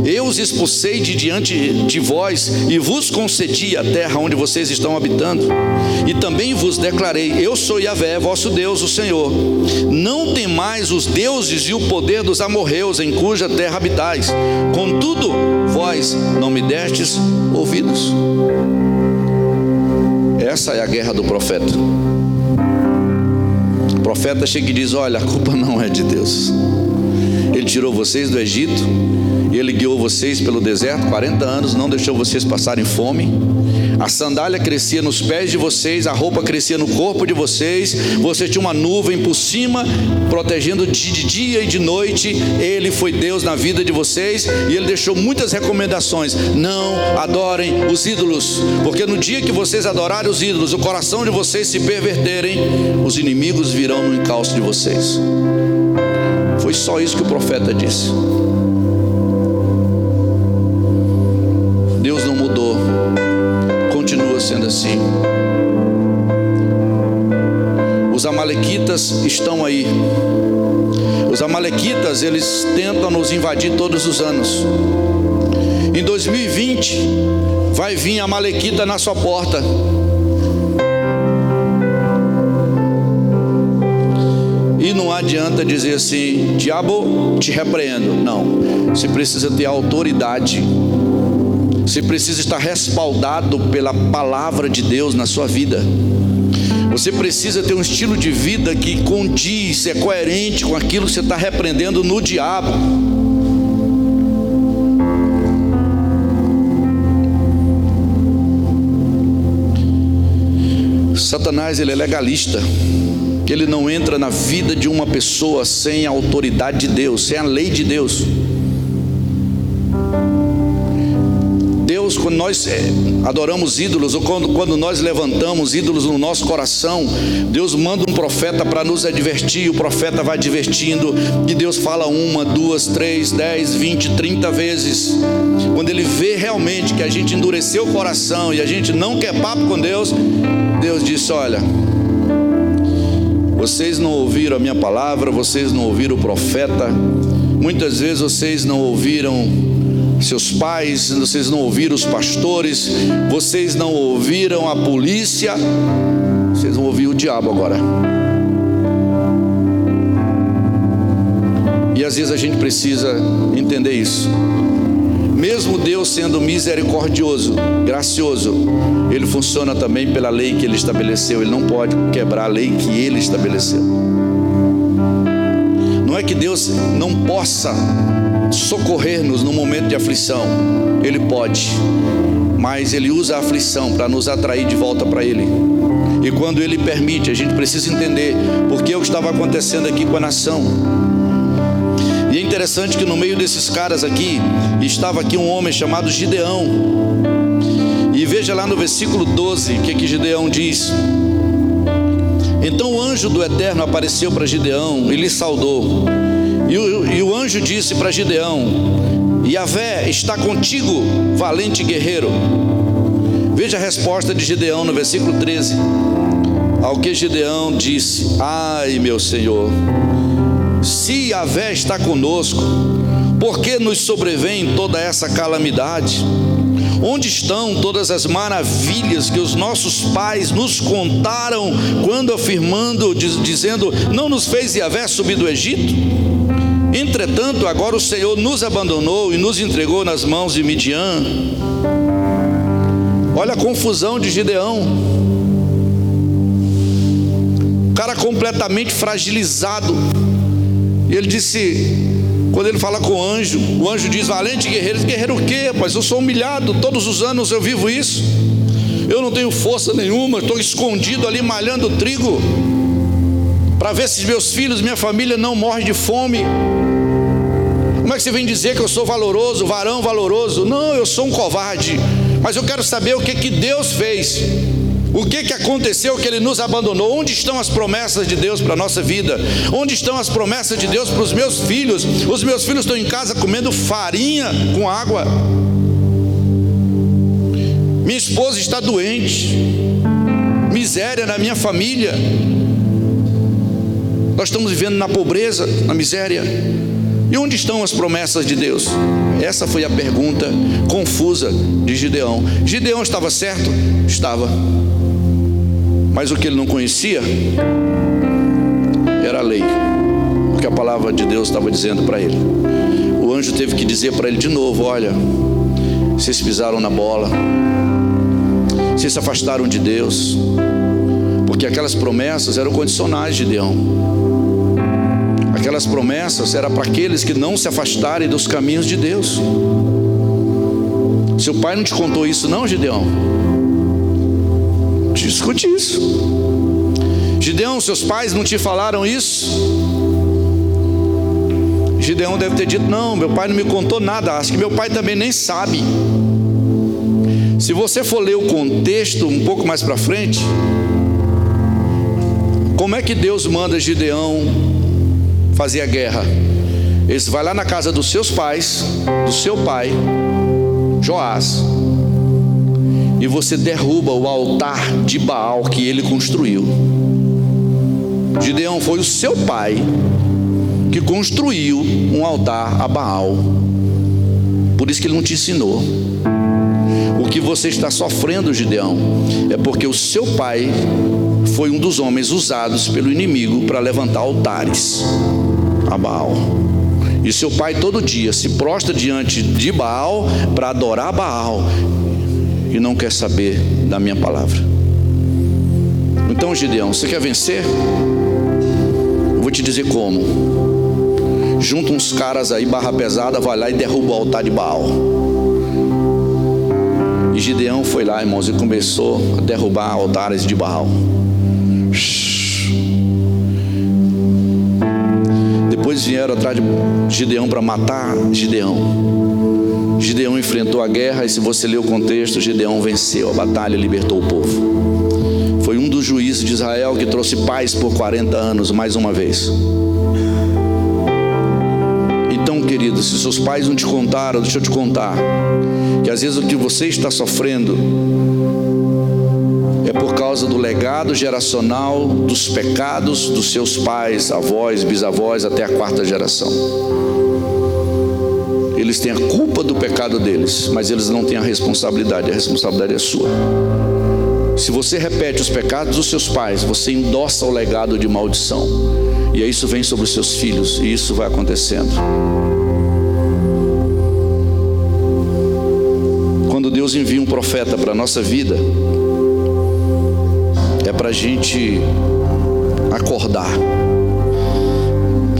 Eu os expulsei de diante de vós e vos concedi a terra onde vocês estão habitando. E também vos declarei: eu sou Yahvé, vosso Deus, o Senhor. Não temais os deuses e o poder dos amorreus em cuja terra habitais. Contudo, vós não me destes ouvidos. Essa é a guerra do profeta. O profeta chega e diz: olha, a culpa não é de Deus. Ele tirou vocês do Egito, Ele guiou vocês pelo deserto 40 anos, não deixou vocês passarem fome. A sandália crescia nos pés de vocês, a roupa crescia no corpo de vocês. Você tinha uma nuvem por cima, protegendo de dia e de noite. Ele foi Deus na vida de vocês, e Ele deixou muitas recomendações: não adorem os ídolos, porque no dia que vocês adorarem os ídolos, o coração de vocês se perverterem, os inimigos virão no encalço de vocês. Foi só isso que o profeta disse. Deus não mudou, continua sendo assim. Os amalequitas estão aí. Os amalequitas, eles tentam nos invadir todos os anos. Em 2020 vai vir a amalequita na sua porta. E não há adianta dizer assim: diabo, te repreendo. Não, você precisa ter autoridade. Você precisa estar respaldado pela palavra de Deus na sua vida. Você precisa ter um estilo de vida que condiz, é coerente com aquilo que você está repreendendo no diabo. Satanás, ele é legalista. Ele não entra na vida de uma pessoa sem a autoridade de Deus, sem a lei de Deus. Deus, quando nós adoramos ídolos, ou quando nós levantamos ídolos no nosso coração, Deus manda um profeta para nos advertir. O profeta vai advertindo, e Deus fala 1, 2, 3, 10, 20, 30 vezes. Quando ele vê realmente que a gente endureceu o coração e a gente não quer papo com Deus, Deus disse: olha, vocês não ouviram a minha palavra, vocês não ouviram o profeta, muitas vezes vocês não ouviram seus pais, vocês não ouviram os pastores, vocês não ouviram a polícia, vocês vão ouvir o diabo agora. E às vezes a gente precisa entender isso. Mesmo Deus sendo misericordioso, gracioso, Ele funciona também pela lei que Ele estabeleceu. Ele não pode quebrar a lei que Ele estabeleceu. Não é que Deus não possa socorrer-nos no momento de aflição. Ele pode, mas Ele usa a aflição para nos atrair de volta para Ele. E quando Ele permite, a gente precisa entender porque é o que estava acontecendo aqui com a nação. E é interessante que no meio desses caras aqui, estava aqui um homem chamado Gideão. E veja lá no versículo 12, o que Gideão diz. Então o anjo do Eterno apareceu para Gideão e lhe saudou. E o anjo disse para Gideão: Yahvé está contigo, valente guerreiro. Veja a resposta de Gideão no versículo 13. Ao que Gideão disse: ai, meu Senhor, se Yahvé está conosco, por que nos sobrevém toda essa calamidade? Onde estão todas as maravilhas que os nossos pais nos contaram, quando afirmando, dizendo: não nos fez Yahvé subir do Egito? Entretanto, agora o Senhor nos abandonou e nos entregou nas mãos de Midian. Olha a confusão de Gideão. O cara completamente fragilizado. E ele disse, quando ele fala com o anjo diz: valente guerreiro. Guerreiro o quê? Mas eu sou humilhado, todos os anos eu vivo isso. Eu não tenho força nenhuma, estou escondido ali malhando trigo, para ver se meus filhos, minha família não morrem de fome. Como é que você vem dizer que eu sou valoroso, varão valoroso? Não, eu sou um covarde. Mas eu quero saber o que Deus fez. O que aconteceu que Ele nos abandonou? Onde estão as promessas de Deus para a nossa vida? Onde estão as promessas de Deus para os meus filhos? Os meus filhos estão em casa comendo farinha com água. Minha esposa está doente. Miséria na minha família. Nós estamos vivendo na pobreza, na miséria. E onde estão as promessas de Deus? Essa foi a pergunta confusa de Gideão. Gideão estava certo? Estava. Mas o que ele não conhecia era a lei, porque a palavra de Deus estava dizendo para ele. O anjo teve que dizer para ele de novo: olha, vocês pisaram na bola, vocês se afastaram de Deus, porque aquelas promessas eram condicionais de Gideão. Aquelas promessas eram para aqueles que não se afastarem dos caminhos de Deus. Seu pai não te contou isso não, Gideão? Discute isso. Gideão, seus pais não te falaram isso? Gideão deve ter dito: não, meu pai não me contou nada, acho que meu pai também nem sabe. Se você for ler o contexto um pouco mais para frente, como é que Deus manda Gideão fazer a guerra? Ele vai lá na casa dos seus pais, do seu pai Joás, e você derruba o altar de Baal que ele construiu. Gideão, foi o seu pai que construiu um altar a Baal. Por isso que ele não te ensinou. O que você está sofrendo, Gideão, é porque o seu pai foi um dos homens usados pelo inimigo para levantar altares a Baal. E seu pai todo dia se prostra diante de Baal para adorar Baal e não quer saber da minha palavra. Então, Gideão, você quer vencer? Eu vou te dizer como. Junta uns caras aí, barra pesada, vai lá e derruba o altar de Baal. E Gideão foi lá, irmãos, e começou a derrubar altares de Baal. Depois vieram atrás de Gideão para matar Gideão. Gideão enfrentou a guerra, e se você ler o contexto, Gideão venceu a batalha e libertou o povo. Foi um dos juízes de Israel que trouxe paz por 40 anos, mais uma vez. Então, querido, se seus pais não te contaram, deixa eu te contar, que às vezes o que você está sofrendo é por causa do legado geracional, dos pecados dos seus pais, avós, bisavós, até a 4ª geração. Eles têm a culpa do pecado deles, mas eles não têm a responsabilidade é sua. Se você repete os pecados dos seus pais, você endossa o legado de maldição, e aí isso vem sobre os seus filhos, e isso vai acontecendo. Quando Deus envia um profeta para a nossa vida, é para a gente acordar.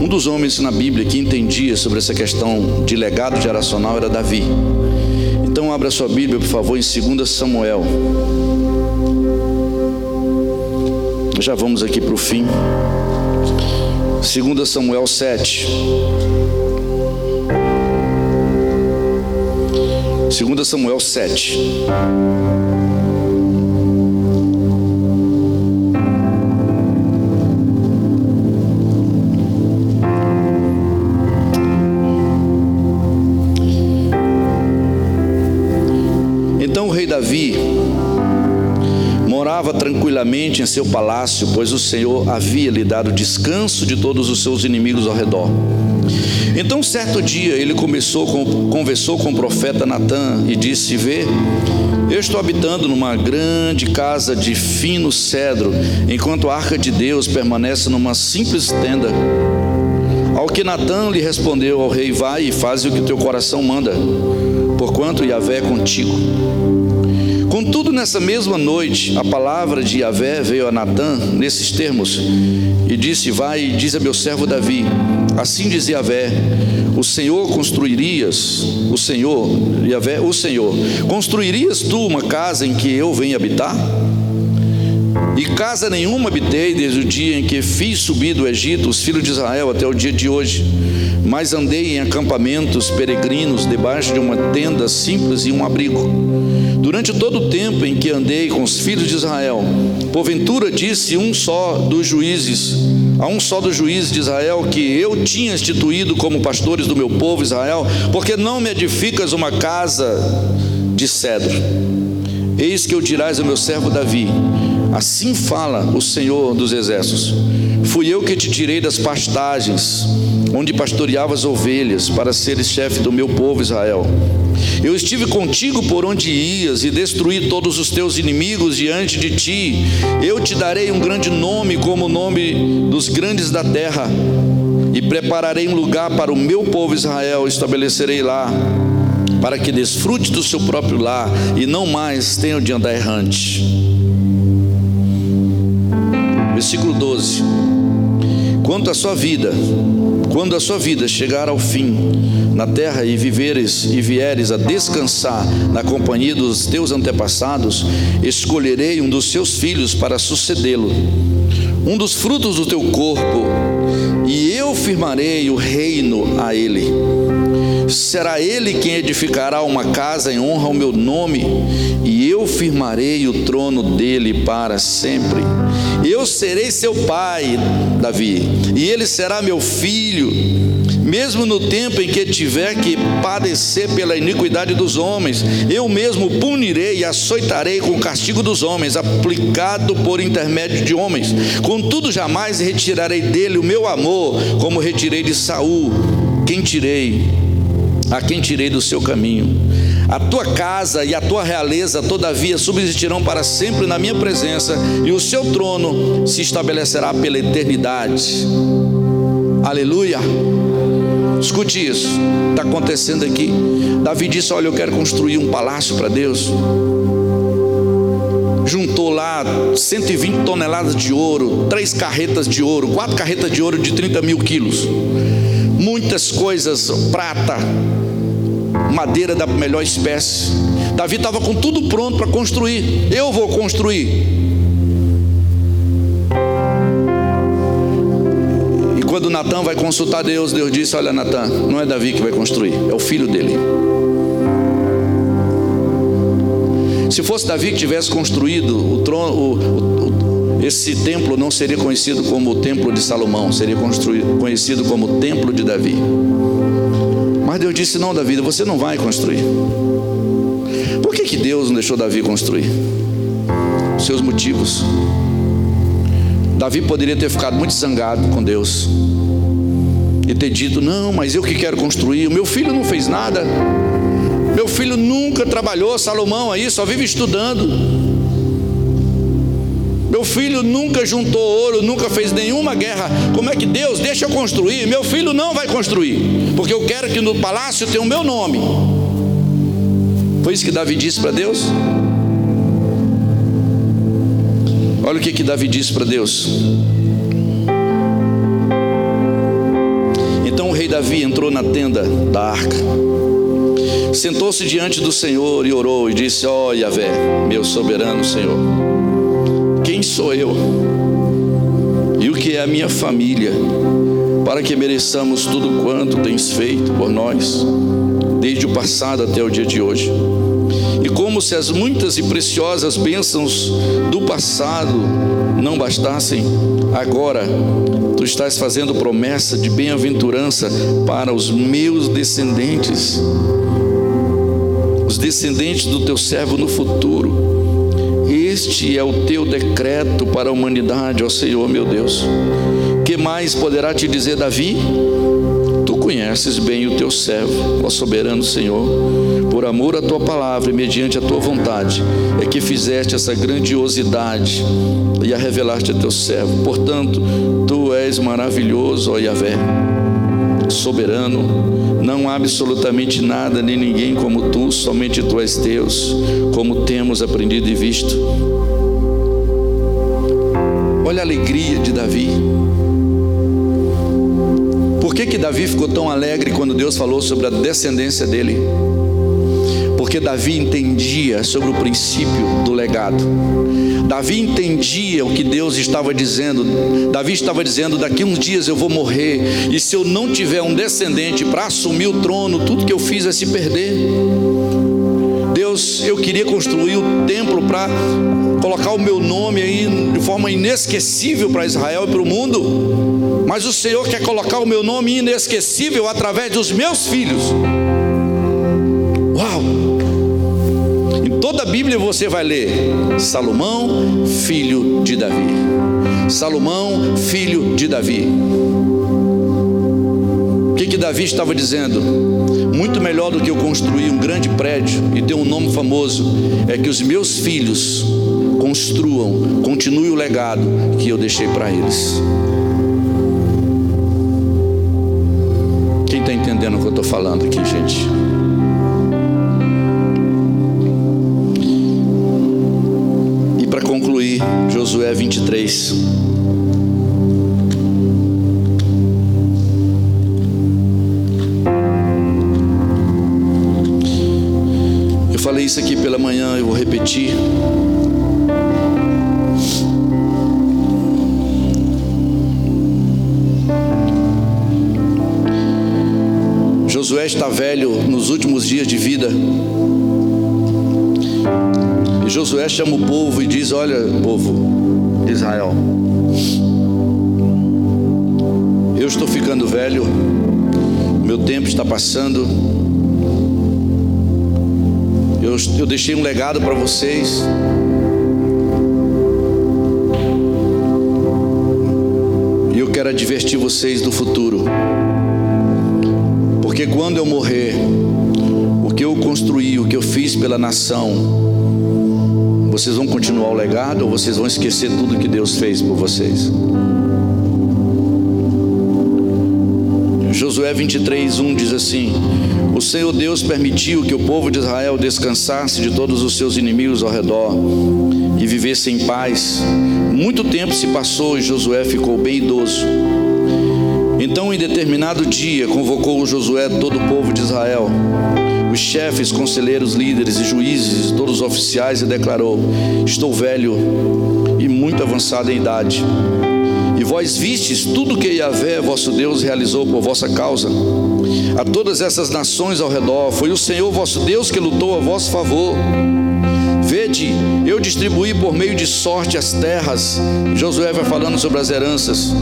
Um dos homens na Bíblia que entendia sobre essa questão de legado geracional era Davi. Então abra sua Bíblia, por favor, em 2 Samuel. Já vamos aqui para o fim. 2 Samuel 7. 2 Samuel 7. Então o rei Davi morava tranquilamente em seu palácio, pois o Senhor havia lhe dado descanso de todos os seus inimigos ao redor. Então certo dia ele conversou com o profeta Natã e disse: vê, eu estou habitando numa grande casa de fino cedro, enquanto a arca de Deus permanece numa simples tenda. Ao que Natã lhe respondeu ao rei: vai e faz o que teu coração manda, porquanto Yahvé é contigo. Contudo, nessa mesma noite, a palavra de Yahvé veio a Natã nesses termos, e disse: vai e diz a meu servo Davi, assim diz Yahvé, o Senhor, construirias tu uma casa em que eu venha habitar? E casa nenhuma habitei desde o dia em que fiz subir do Egito os filhos de Israel até o dia de hoje, mas andei em acampamentos peregrinos, debaixo de uma tenda simples e um abrigo. Durante todo o tempo em que andei com os filhos de Israel, porventura disse a um só dos juízes de Israel que eu tinha instituído como pastores do meu povo Israel, porque não me edificas uma casa de cedro? Eis que eu dirás ao meu servo Davi, assim fala o Senhor dos exércitos, fui eu que te tirei das pastagens, onde pastoreavas ovelhas, para seres chefe do meu povo Israel. Eu estive contigo por onde ias, e destruí todos os teus inimigos diante de ti. Eu te darei um grande nome, como o nome dos grandes da terra, e prepararei um lugar para o meu povo Israel, estabelecerei lá, para que desfrute do seu próprio lar, e não mais tenha de andar errante. Versículo 12. Quando a sua vida chegar ao fim na terra e vieres a descansar na companhia dos teus antepassados, escolherei um dos seus filhos para sucedê-lo, um dos frutos do teu corpo, e eu firmarei o reino a ele. Será ele quem edificará uma casa em honra ao meu nome, e eu firmarei o trono dele para sempre. Eu serei seu pai, Davi, e ele será meu filho. Mesmo no tempo em que tiver que padecer pela iniquidade dos homens, eu mesmo punirei e açoitarei com o castigo dos homens, aplicado por intermédio de homens. Contudo, jamais retirarei dele o meu amor, como retirei de Saul, a quem tirei do seu caminho. A tua casa e a tua realeza, todavia, subsistirão para sempre na minha presença, e o seu trono se estabelecerá pela eternidade. Aleluia. Escute isso, está acontecendo aqui. Davi disse: olha, eu quero construir um palácio para Deus. Juntou lá 120 toneladas de ouro, 3 carretas de ouro, 4 carretas de ouro de 30 mil quilos, muitas coisas, prata, madeira da melhor espécie. Davi estava com tudo pronto para construir. Eu vou construir. E quando Natã vai consultar Deus, Deus disse: olha, Natã, não é Davi que vai construir, é o filho dele. Se fosse Davi que tivesse construído o trono, esse templo não seria conhecido como o templo de Salomão, seria conhecido como o templo de Davi. Mas Deus disse: não, Davi, você não vai construir. Por que Deus não deixou Davi construir? Seus motivos. Davi poderia ter ficado muito zangado com Deus e ter dito: não, mas eu que quero construir, o meu filho não fez nada, meu filho nunca trabalhou, Salomão aí só vive estudando, meu filho nunca juntou ouro, nunca fez nenhuma guerra, como é que Deus deixa eu construir? Meu filho não vai construir, porque eu quero que no palácio tenha o meu nome. Foi isso que Davi disse para Deus? Olha o que Davi disse para Deus. Então o rei Davi entrou na tenda da arca, sentou-se diante do Senhor e orou e disse: ó Yahvé, meu soberano Senhor, quem sou eu e o que é a minha família para que mereçamos tudo quanto tens feito por nós desde o passado até o dia de hoje? E como se as muitas e preciosas bênçãos do passado não bastassem, agora tu estás fazendo promessa de bem-aventurança para os meus descendentes, os descendentes do teu servo no futuro. Este é o teu decreto para a humanidade, ó Senhor meu Deus. Que mais poderá te dizer Davi? Tu conheces bem o teu servo, ó soberano Senhor. Por amor à tua palavra e mediante a tua vontade é que fizeste essa grandiosidade e a revelaste a teu servo. Portanto, tu és maravilhoso, ó Yahvé, soberano. Não há absolutamente nada nem ninguém como tu, somente tu és Deus, como temos aprendido e visto. Olha a alegria de Davi. Por que Davi ficou tão alegre quando Deus falou sobre a descendência dele? Porque Davi entendia sobre o princípio do legado. Davi entendia o que Deus estava dizendo. Davi estava dizendo: daqui uns dias eu vou morrer, e se eu não tiver um descendente para assumir o trono, tudo que eu fiz vai se perder. Deus, eu queria construir o templo para colocar o meu nome aí de forma inesquecível para Israel e para o mundo, mas o Senhor quer colocar o meu nome inesquecível através dos meus filhos. Uau! Em toda a Bíblia você vai ler Salomão, filho de Davi. Salomão, filho de Davi. O que Davi estava dizendo? Muito melhor do que eu construir um grande prédio e ter um nome famoso, é que os meus filhos construam, continuem o legado que eu deixei para eles. Quem está entendendo o que eu estou falando aqui, gente? E para concluir, Josué 23. Eu falei isso aqui pela manhã, eu vou repetir. Josué está velho nos últimos dias de vida. E Josué chama o povo e diz: olha, povo de Israel, eu estou ficando velho, meu tempo está passando, eu deixei um legado para vocês. E eu quero advertir vocês do futuro. Porque quando eu morrer, o o que eu construí, o que eu fiz pela nação, vocês vão continuar o legado ou vocês vão esquecer tudo que Deus fez por vocês? Josué 23:1 diz assim: o Senhor Deus permitiu que o povo de Israel descansasse de todos os seus inimigos ao redor e vivesse em paz. Muito tempo se passou e Josué ficou bem idoso. Então, em determinado dia, convocou Josué todo o povo de Israel, os chefes, conselheiros, líderes e juízes, todos os oficiais, e declarou: estou velho e muito avançado em idade, e vós vistes tudo que Yahvé, vosso Deus, realizou por vossa causa a todas essas nações ao redor. Foi o Senhor vosso Deus que lutou a vosso favor. Vede, eu distribuí por meio de sorte as terras. Josué vai falando sobre as heranças.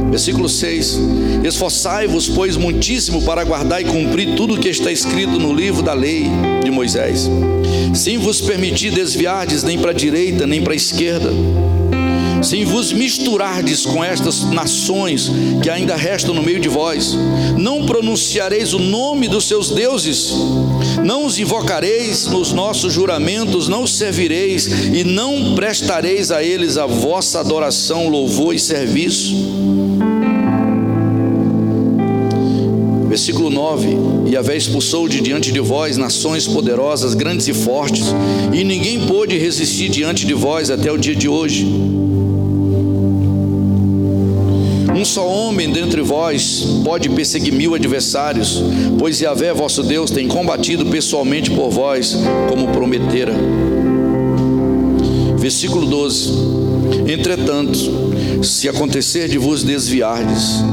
Versículo 6: esforçai-vos, pois, muitíssimo para guardar e cumprir tudo o que está escrito no livro da lei de Moisés, sem vos permitir desviardes nem para a direita nem para a esquerda, sem vos misturardes com estas nações que ainda restam no meio de vós. Não pronunciareis o nome dos seus deuses, não os invocareis nos nossos juramentos, não os servireis e não prestareis a eles a vossa adoração, louvor e serviço. Versículo 9: Yahvé expulsou de diante de vós nações poderosas, grandes e fortes, e ninguém pôde resistir diante de vós até o dia de hoje. Um só homem dentre vós pode perseguir 1000 adversários, pois Yahvé vosso Deus tem combatido pessoalmente por vós, como prometera. Versículo 12: entretanto, se acontecer de vos desviardes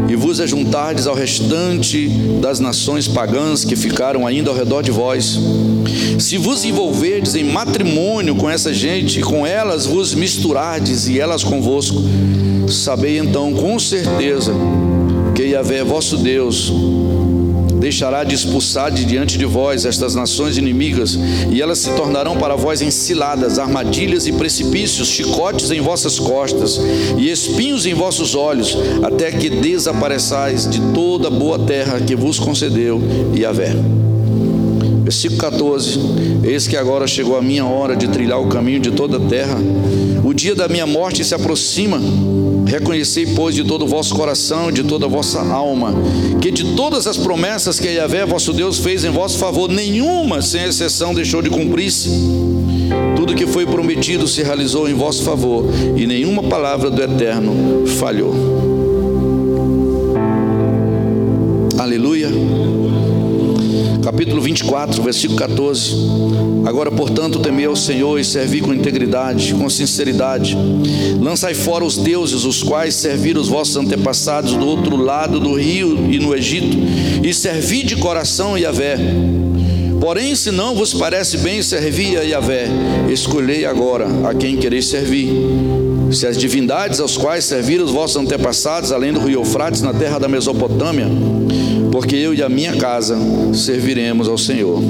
e vos ajuntardes ao restante das nações pagãs que ficaram ainda ao redor de vós, se vos envolverdes em matrimônio com essa gente, e com elas vos misturardes e elas convosco, sabei então com certeza que Yahvé vosso Deus deixará de expulsar de diante de vós estas nações inimigas, e elas se tornarão para vós enciladas, armadilhas e precipícios, chicotes em vossas costas e espinhos em vossos olhos, até que desapareçais de toda a boa terra que vos concedeu Yahvé. Versículo 14: eis que agora chegou a minha hora de trilhar o caminho de toda a terra, o dia da minha morte se aproxima. Reconhecei, pois, de todo o vosso coração e de toda a vossa alma, que de todas as promessas que Yahvé vosso Deus fez em vosso favor, nenhuma, sem exceção, deixou de cumprir-se. Tudo que foi prometido se realizou em vosso favor, e nenhuma palavra do Eterno falhou. Aleluia. Capítulo 24, versículo 14: agora, portanto, temei ao Senhor e servi com integridade, com sinceridade. Lançai fora os deuses, os quais serviram os vossos antepassados do outro lado do rio e no Egito, e servi de coração Yahvé. Porém, se não vos parece bem servir a Yahvé, escolhei agora a quem quereis servir. Se as divindades aos quais serviram os vossos antepassados, além do rio Eufrates, na terra da Mesopotâmia, porque eu e a minha casa serviremos ao Senhor.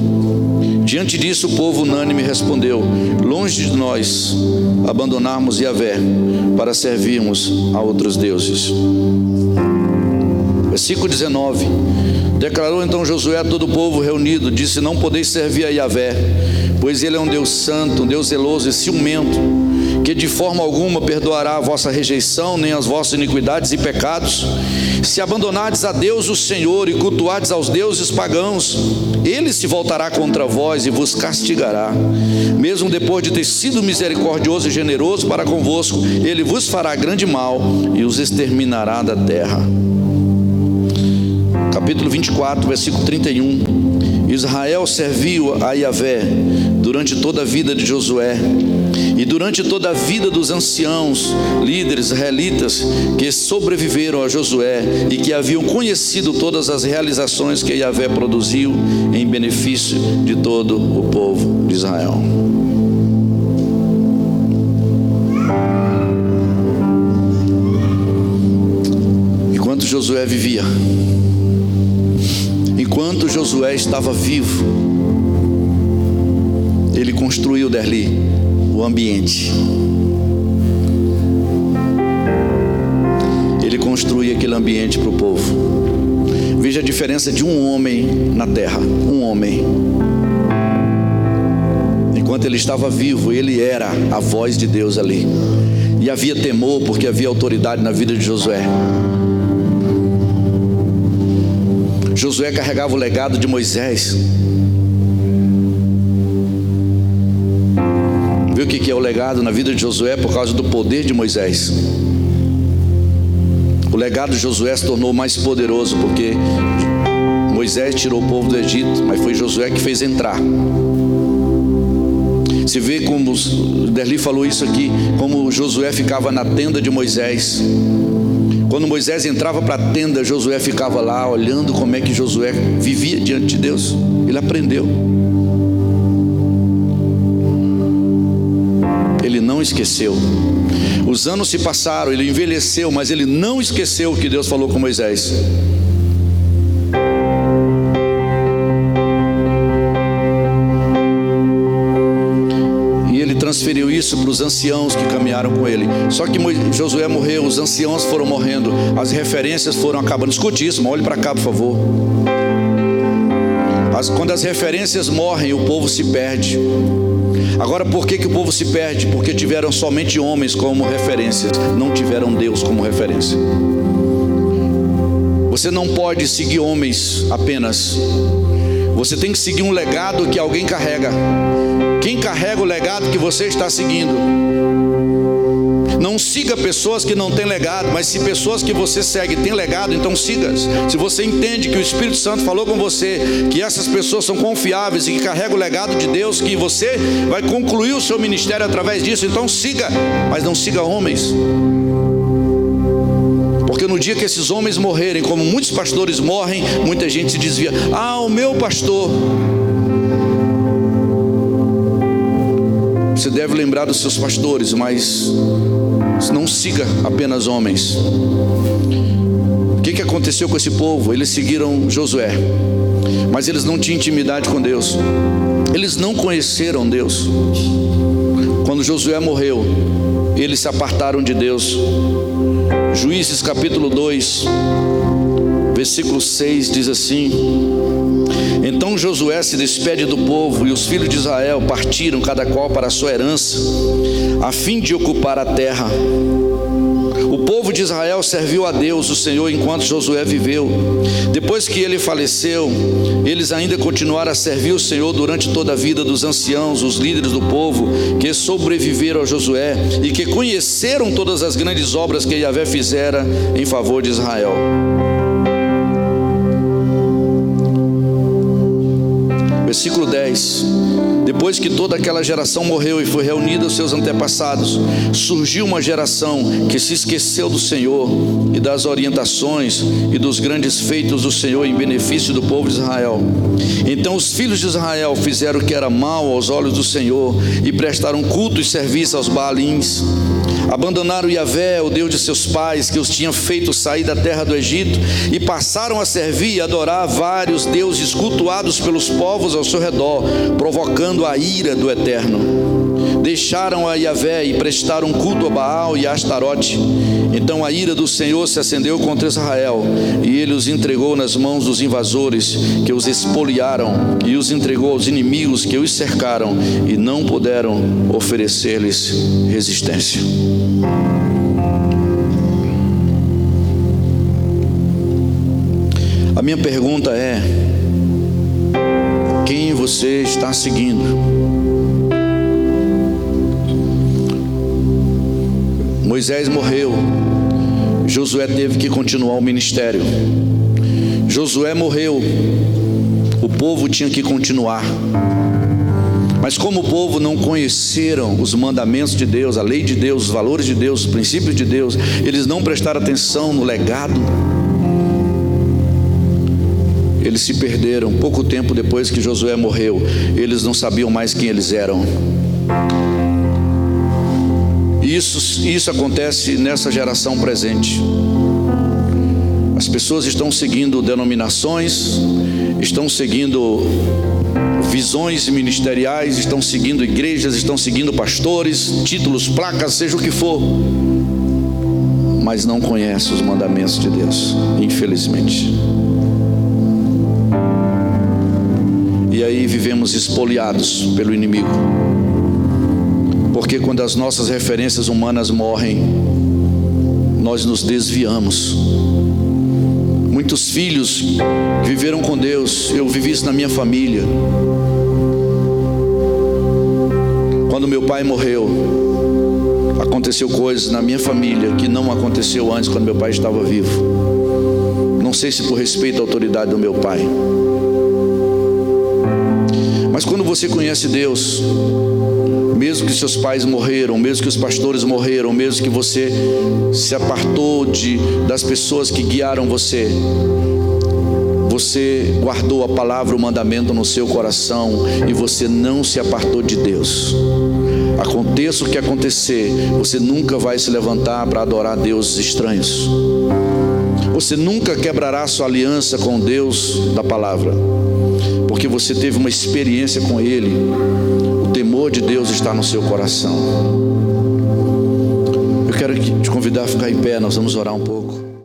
Diante disso, o povo unânime respondeu: longe de nós abandonarmos Yahvé para servirmos a outros deuses. Versículo 19: declarou então Josué a todo o povo reunido, disse: não podeis servir a Yahvé, pois ele é um Deus santo, um Deus zeloso e ciumento, que de forma alguma perdoará a vossa rejeição, nem as vossas iniquidades e pecados. Se abandonardes a Deus o Senhor e cultuardes aos deuses pagãos, ele se voltará contra vós e vos castigará. Mesmo depois de ter sido misericordioso e generoso para convosco, ele vos fará grande mal e os exterminará da terra. Capítulo 24, versículo 31. Israel serviu a Yahvé durante toda a vida de Josué e durante toda a vida dos anciãos, líderes israelitas que sobreviveram a Josué e que haviam conhecido todas as realizações que Yahvé produziu em benefício de todo o povo de Israel. Enquanto Josué vivia, enquanto Josué estava vivo, ele construiu dali o ambiente. Ele construía aquele ambiente para o povo. Veja a diferença de um homem na terra. Um homem. Enquanto ele estava vivo, ele era a voz de Deus ali. E havia temor, porque havia autoridade na vida de Josué. Josué carregava o legado de Moisés. Viu o que é o legado na vida de Josué? Por causa do poder de Moisés. O legado de Josué se tornou mais poderoso, porque Moisés tirou o povo do Egito, mas foi Josué que fez entrar. Se vê como o Derli falou isso aqui, como Josué ficava na tenda de Moisés. Quando Moisés entrava para a tenda, Josué ficava lá olhando como é que Josué vivia diante de Deus. Ele aprendeu. Ele não esqueceu. Os anos se passaram, ele envelheceu, mas ele não esqueceu o que Deus falou com Moisés. E ele transferiu isso para os anciãos que caminharam com ele. Só que Josué morreu, os anciãos foram morrendo, as referências foram acabando. Escute isso, olhe para cá, por favor. Quando as referências morrem, o povo se perde. Agora, por que o povo se perde? Porque tiveram somente homens como referências, não tiveram Deus como referência. Você não pode seguir homens apenas. Você tem que seguir um legado que alguém carrega. Quem carrega o legado que você está seguindo? Não siga pessoas que não têm legado, mas se pessoas que você segue têm legado, então siga. Se você entende que o Espírito Santo falou com você, que essas pessoas são confiáveis e que carregam o legado de Deus, que você vai concluir o seu ministério através disso, então siga, mas não siga homens. Porque no dia que esses homens morrerem, como muitos pastores morrem, muita gente se desvia. O meu pastor. Você deve lembrar dos seus pastores, mas não siga apenas homens. O que aconteceu com esse povo? Eles seguiram Josué, mas eles não tinham intimidade com Deus. Eles não conheceram Deus. Quando Josué morreu, eles se apartaram de Deus. Juízes capítulo 2, versículo 6 diz assim: então Josué se despede do povo, e os filhos de Israel partiram, cada qual para a sua herança, a fim de ocupar a terra. O povo de Israel serviu a Deus, o Senhor, enquanto Josué viveu. Depois que ele faleceu, eles ainda continuaram a servir o Senhor durante toda a vida dos anciãos, os líderes do povo, que sobreviveram a Josué e que conheceram todas as grandes obras que Yahvé fizera em favor de Israel. Versículo 10: depois que toda aquela geração morreu e foi reunida aos seus antepassados, surgiu uma geração que se esqueceu do Senhor e das orientações e dos grandes feitos do Senhor em benefício do povo de Israel. Então os filhos de Israel fizeram o que era mal aos olhos do Senhor e prestaram culto e serviço aos Baalins. Abandonaram Yahvé, o Deus de seus pais, que os tinha feito sair da terra do Egito, e passaram a servir e adorar vários deuses cultuados pelos povos ao seu redor, provocando a ira do Eterno. Deixaram a Yahvé e prestaram culto a Baal e a Astarote. Então a ira do Senhor se acendeu contra Israel, e ele os entregou nas mãos dos invasores, que os expoliaram, e os entregou aos inimigos que os cercaram, e não puderam oferecer-lhes resistência. A minha pergunta é: quem você está seguindo? Moisés morreu, Josué teve que continuar o ministério. Josué morreu, o povo tinha que continuar. Mas como o povo não conheceram os mandamentos de Deus, a lei de Deus, os valores de Deus, os princípios de Deus, eles não prestaram atenção no legado, eles se perderam. Pouco tempo depois que Josué morreu, eles não sabiam mais quem eles eram. Isso acontece nessa geração presente. As pessoas estão seguindo denominações, estão seguindo visões ministeriais, estão seguindo igrejas, estão seguindo pastores, títulos, placas, seja o que for, mas não conhecem os mandamentos de Deus, infelizmente. vivemos espoliados pelo inimigo. Porque quando as nossas referências humanas morrem, nós nos desviamos. Muitos filhos viveram com Deus. Eu vivi isso na minha família. Quando meu pai morreu, aconteceu coisas na minha família que não aconteceu antes, quando meu pai estava vivo. Não sei se por respeito à autoridade do meu pai. Mas quando você conhece Deus, mesmo que seus pais morreram, mesmo que os pastores morreram, mesmo que você se apartou das pessoas que guiaram você, você guardou a palavra, o mandamento no seu coração, e você não se apartou de Deus. Aconteça o que acontecer, você nunca vai se levantar para adorar deuses estranhos. Você nunca quebrará sua aliança com Deus da palavra, porque você teve uma experiência com Ele. O temor de Deus está no seu coração. Eu quero te convidar a ficar em pé, nós vamos orar um pouco.